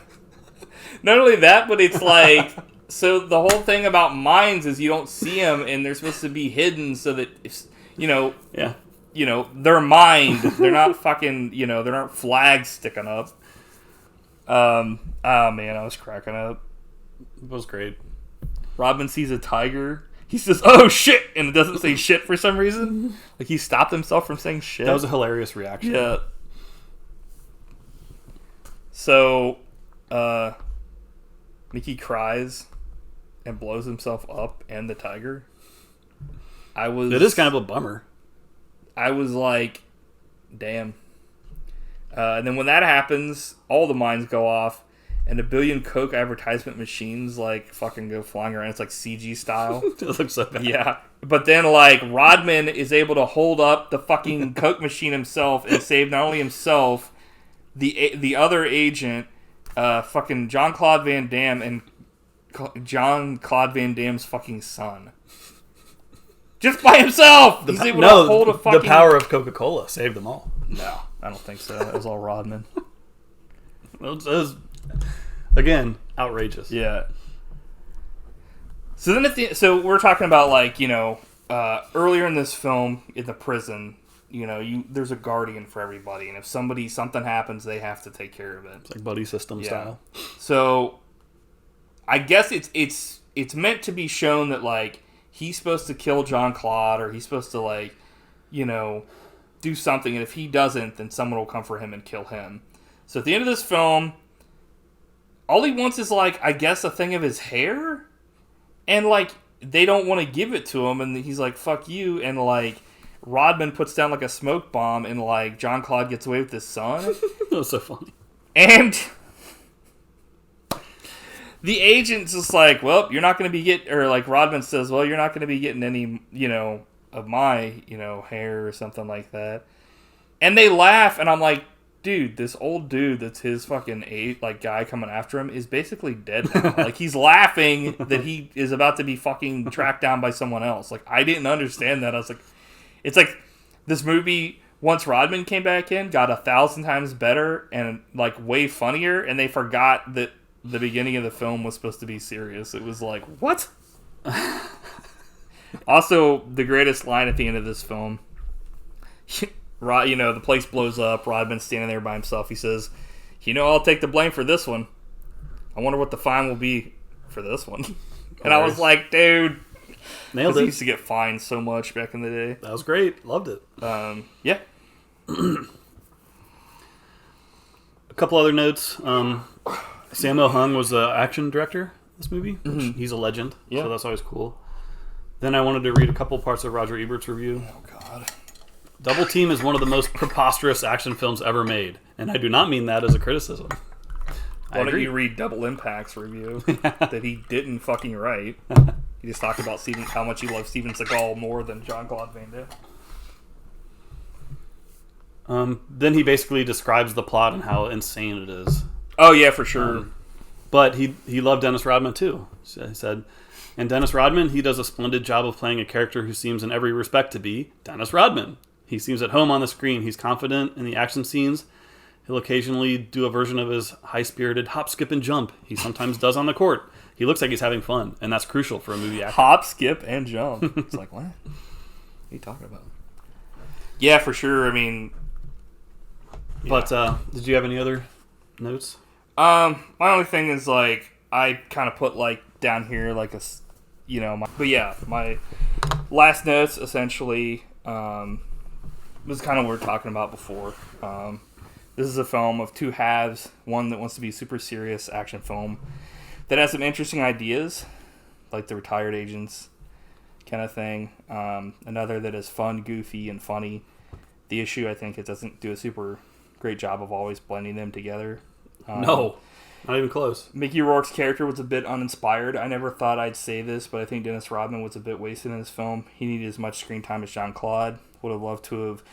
Not only that, but it's like, so the whole thing about mines is you don't see them, and they're supposed to be hidden so that, if, they're mined. They're not fucking, there aren't flags sticking up. Oh man, I was cracking up. It was great. Rodman sees a tiger. He says, "Oh shit," and it doesn't say shit for some reason. Like, he stopped himself from saying shit. That was a hilarious reaction. Yeah. So, Mickey cries and blows himself up and the tiger. It is kind of a bummer. I was like, damn. And then when that happens, all the mines go off, and a billion Coke advertisement machines like fucking go flying around. It's like CG style. It looks so bad. Yeah. But then like Rodman is able to hold up the fucking Coke machine himself and save not only himself, the other agent, fucking Jean-Claude Van Damme, and Jean-Claude Van Damme's fucking son. Just by himself! He's able to hold a fucking... The power of Coca-Cola saved them all. No, I don't think so. It was all Rodman. Well, it was, again, outrageous. Yeah. So then so we're talking about, like, earlier in this film, in the prison, there's a guardian for everybody, and if something happens, they have to take care of it. It's like buddy system style. So I guess it's meant to be shown that, like, he's supposed to kill Jean-Claude, or he's supposed to, like, do something, and if he doesn't, then someone will come for him and kill him. So at the end of this film, all he wants is, like, I guess a thing of his hair, and, like, they don't want to give it to him, and he's like, fuck you, and, like, Rodman puts down, like, a smoke bomb, and, like, Jean-Claude gets away with his son. That was so funny. And the agent's just like, well, you're not going to be or like Rodman says, well, you're not going to be getting any, of my, hair or something like that. And they laugh, and I'm like, dude, this old dude that's his fucking guy coming after him is basically dead now. Like, he's laughing that he is about to be fucking tracked down by someone else. Like, I didn't understand that. I was like, it's like this movie, once Rodman came back in, got 1,000 times better and, like, way funnier, and they forgot that the beginning of the film was supposed to be serious. It was like, what? Also, the greatest line at the end of this film, the place blows up, Rodman's standing there by himself. He says, I'll take the blame for this one. I wonder what the fine will be for this one. And I was like, dude. Nailed it. He used to get fined so much back in the day. That was great. Loved it. Yeah. A couple other notes. Sammo Hung was the action director of this movie. Which he's a legend, so that's always cool. Then I wanted to read a couple parts of Roger Ebert's review. Oh, God. Double Team is one of the most preposterous action films ever made, and I do not mean that as a criticism. Why don't you read Double Impact's review that he didn't fucking write? He just talked about how much he loves Steven Seagal more than Jean-Claude Van Damme. Then he basically describes the plot and how insane it is. Oh, yeah, for sure. But he loved Dennis Rodman, too. He said, and Dennis Rodman, he does a splendid job of playing a character who seems in every respect to be Dennis Rodman. He seems at home on the screen. He's confident in the action scenes. He'll occasionally do a version of his high-spirited hop, skip, and jump he sometimes does on the court. He looks like he's having fun, and that's crucial for a movie actor. Hop, skip, and jump. It's like, what? What are you talking about? Yeah, for sure. I mean... But, did you have any other notes? My only thing is, like, I kind of put, like, down here, like, my last notes, essentially, was kind of what we were talking about before. This is a film of two halves. One that wants to be a super serious action film that has some interesting ideas, like the retired agents, kind of thing. Another that is fun, goofy, and funny. The Issue, I think, it doesn't do a super great job of always blending them together. No, not even close. Mickey Rourke's character was a bit uninspired. I never thought I'd say this, but I think Dennis Rodman was a bit wasted in this film. He needed as much screen time as Jean-Claude. Would have loved to have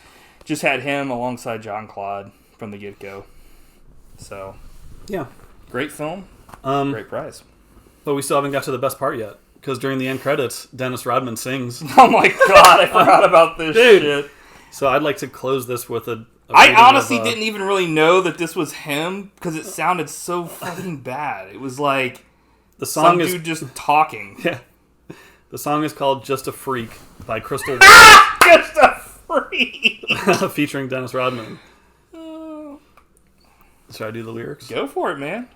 just had him alongside Jean-Claude from the get-go. So, yeah. Great film. Great prize. But we still haven't got to the best part yet. Because during the end credits, Dennis Rodman sings. Oh my god, I forgot about this shit. So I'd like to close this with a I honestly didn't even really know that this was him because it sounded so fucking bad. It was like the song some dude just talking. Yeah. The song is called Just a Freak by Crystal Just a Freak! featuring Dennis Rodman. Should I do the lyrics? Go for it, man.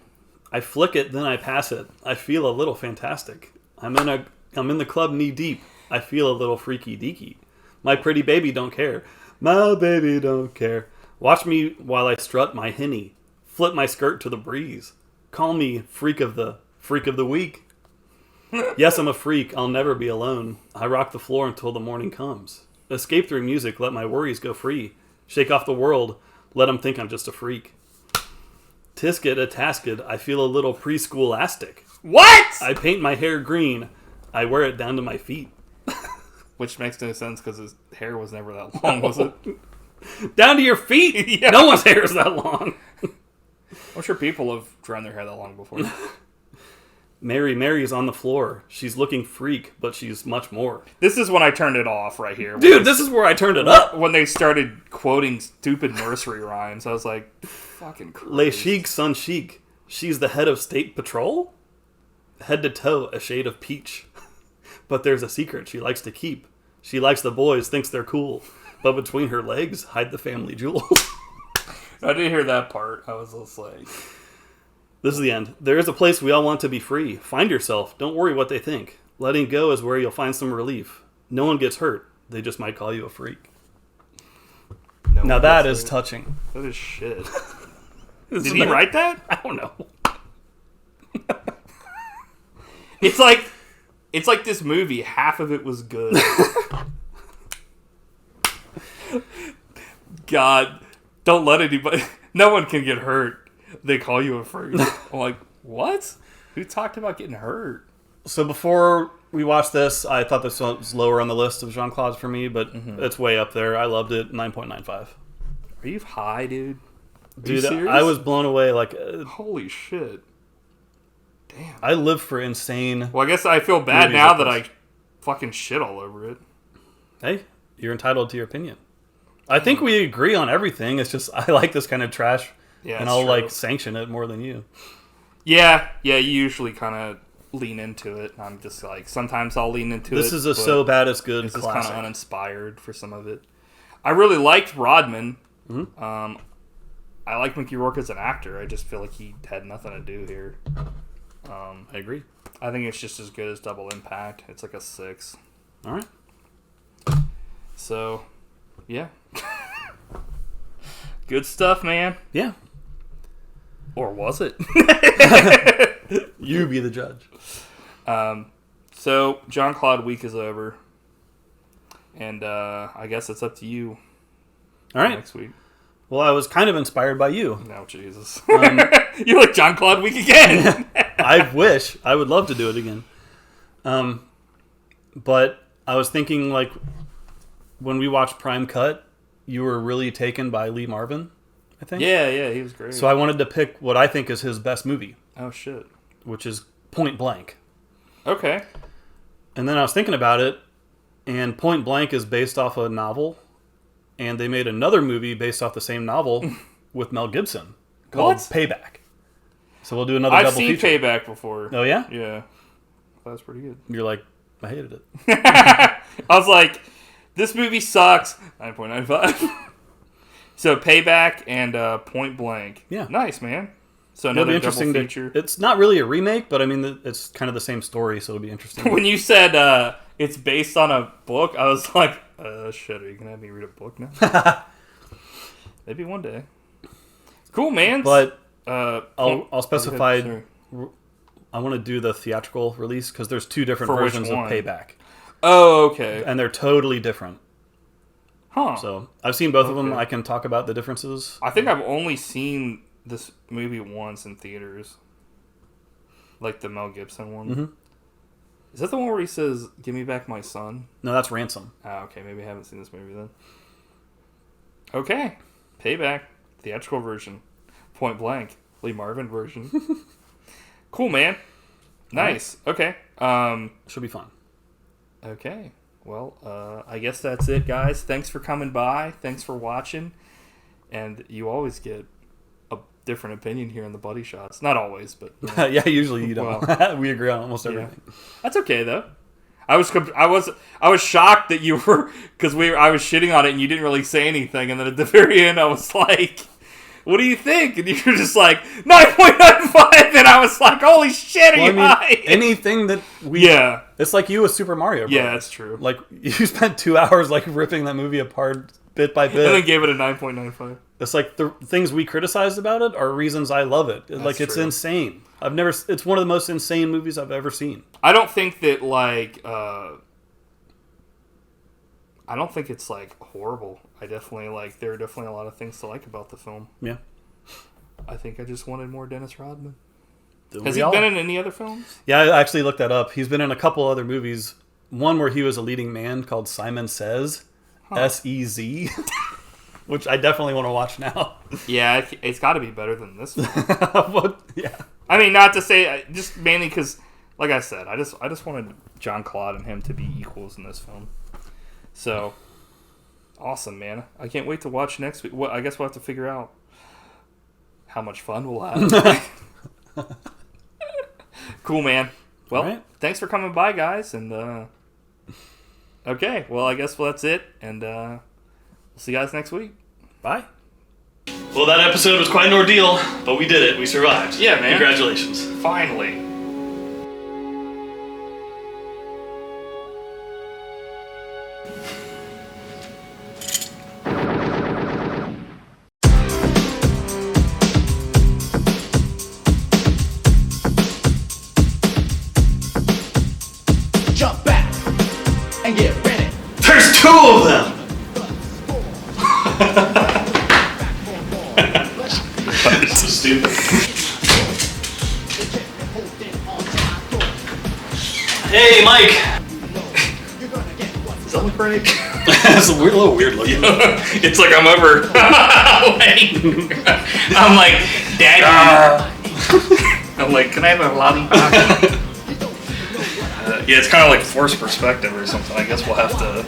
I flick it, then I pass it. I feel a little fantastic. I'm in the club knee deep. I feel a little freaky deaky. My pretty baby don't care. My baby don't care. Watch me while I strut my henny. Flip my skirt to the breeze. Call me freak of the week. Yes, I'm a freak. I'll never be alone. I rock the floor until the morning comes. Escape through music. Let my worries go free. Shake off the world. Let 'em think I'm just a freak. Tisket a tasket. I feel a little preschool-astic. What? I paint my hair green. I wear it down to my feet. Which makes no sense because his hair was never that long, was it? Down to your feet? Yeah. No one's hair is that long. I'm sure people have drawn their hair that long before. Mary's on the floor. She's looking freak, but she's much more. This is when I turned it off right here. Dude, this is where I turned it up. When they started quoting stupid nursery rhymes, I was like, fucking Christ. Le chic, son chic. She's the head of state patrol? Head to toe, a shade of peach. But there's a secret she likes to keep. She likes the boys, thinks they're cool. But between her legs, hide the family jewels. I didn't hear that part. I was just like... This is the end. There is a place we all want to be free. Find yourself. Don't worry what they think. Letting go is where you'll find some relief. No one gets hurt. They just might call you a freak. Now that is touching. That is shit. Did he write that? I don't know. It's like this movie. Half of it was good. God, don't let anybody... No one can get hurt. They call you a freak. I'm like, what? Who talked about getting hurt? So before we watched this, I thought this was lower on the list of Jean-Claude's for me, but it's way up there. I loved it. 9.95. Are you high, dude? Dude, I was blown away. Holy shit. Damn. I live for insane... Well, I guess I feel bad now that I fucking shit all over it. Hey, you're entitled to your opinion. I think we agree on everything. It's just I like this kind of trash. Yeah, and I'll sanction it more than you. Yeah, you usually kind of lean into it. I'm just like, sometimes I'll lean into it. This is a so bad it's good classic. This is kind of uninspired for some of it. I really liked Rodman. Mm-hmm. I like Mickey Rourke as an actor. I just feel like he had nothing to do here. I agree. I think it's just as good as Double Impact. It's like a 6. All right. So, yeah. Good stuff, man. Yeah. Or was it? You be the judge. So, Jean-Claude week is over. And I guess it's up to you. All right. Next week. Well, I was kind of inspired by you. No, Jesus. You're like Jean-Claude week again. I wish. I would love to do it again. But I was thinking, when we watched Prime Cut, you were really taken by Lee Marvin, I think. Yeah, he was great. So I wanted to pick what I think is his best movie. Oh, shit. Which is Point Blank. Okay. And then I was thinking about it, and Point Blank is based off a novel, and they made another movie based off the same novel with Mel Gibson called Payback. So we'll do another double feature. I've seen Payback before. Oh, yeah? Yeah. That was pretty good. You're like, I hated it. I was like, this movie sucks. 9.95. So Payback and Point Blank. Yeah. Nice, man. So another double feature. It's not really a remake, but I mean, it's kind of the same story, so it'll be interesting. When you said it's based on a book, I was like, shit, are you going to have me read a book now? Maybe one day. Cool, man. But I'll specify... I want to do the theatrical release because there's 2 different versions of Payback. Oh, okay. And they're totally different. Huh. So I've seen both of them. I can talk about the differences. I think I've only seen this movie once in theaters. Like the Mel Gibson one. Mm-hmm. Is that the one where he says, "Give me back my son"? No, that's Ransom. Ah, okay. Maybe I haven't seen this movie then. Okay. Payback. Theatrical version. Point Blank. Lee Marvin version. Cool, man. Nice. Okay. Should be fun. Okay. Well, I guess that's it, guys. Thanks for coming by. Thanks for watching. And you always get a different opinion here in the Buddy Shots. Not always, but... You know. Yeah, usually you don't. Well, we agree on almost everything. Yeah. That's okay, though. I was shocked that you were... Because I was shitting on it and you didn't really say anything. And then at the very end, I was like... What do you think? And you were just like, 9.95! And I was like, holy shit, are you high? Anything that we... Yeah. It's like you with Super Mario Bros. Yeah, that's true. Like, you spent 2 hours, like, ripping that movie apart bit by bit. And then gave it a 9.95. It's like, the things we criticized about it are reasons I love it. Like, it's insane. It's one of the most insane movies I've ever seen. I don't think that, like, I don't think it's, like, horrible. There are definitely a lot of things to like about the film. Yeah. I think I just wanted more Dennis Rodman. Don't Has he been in any other films? Yeah, I actually looked that up. He's been in a couple other movies. One where he was a leading man called Simon Says. S-E-Z. Which I definitely want to watch now. Yeah, it's got to be better than this one. Yeah. I mean, not to say, just mainly because, like I said, I just wanted Jean-Claude and him to be equals in this film. So, awesome, man. I can't wait to watch next week. Well, I guess we'll have to figure out how much fun we'll have. Cool, man. Well, Thanks for coming by, guys. And, okay, well, I guess that's it. And we'll see you guys next week. Bye. Well, that episode was quite an ordeal, but we did it. We survived. Yeah, man. Congratulations. Finally. Jump back and get ready. There's 2 of them! It's so stupid. Hey, Mike! Does that look right? It's a little weird looking. It's like I'm over. I'm like, Daddy. I'm like, can I have a lollipop? Yeah, it's kind of like forced perspective or something. I guess we'll have to...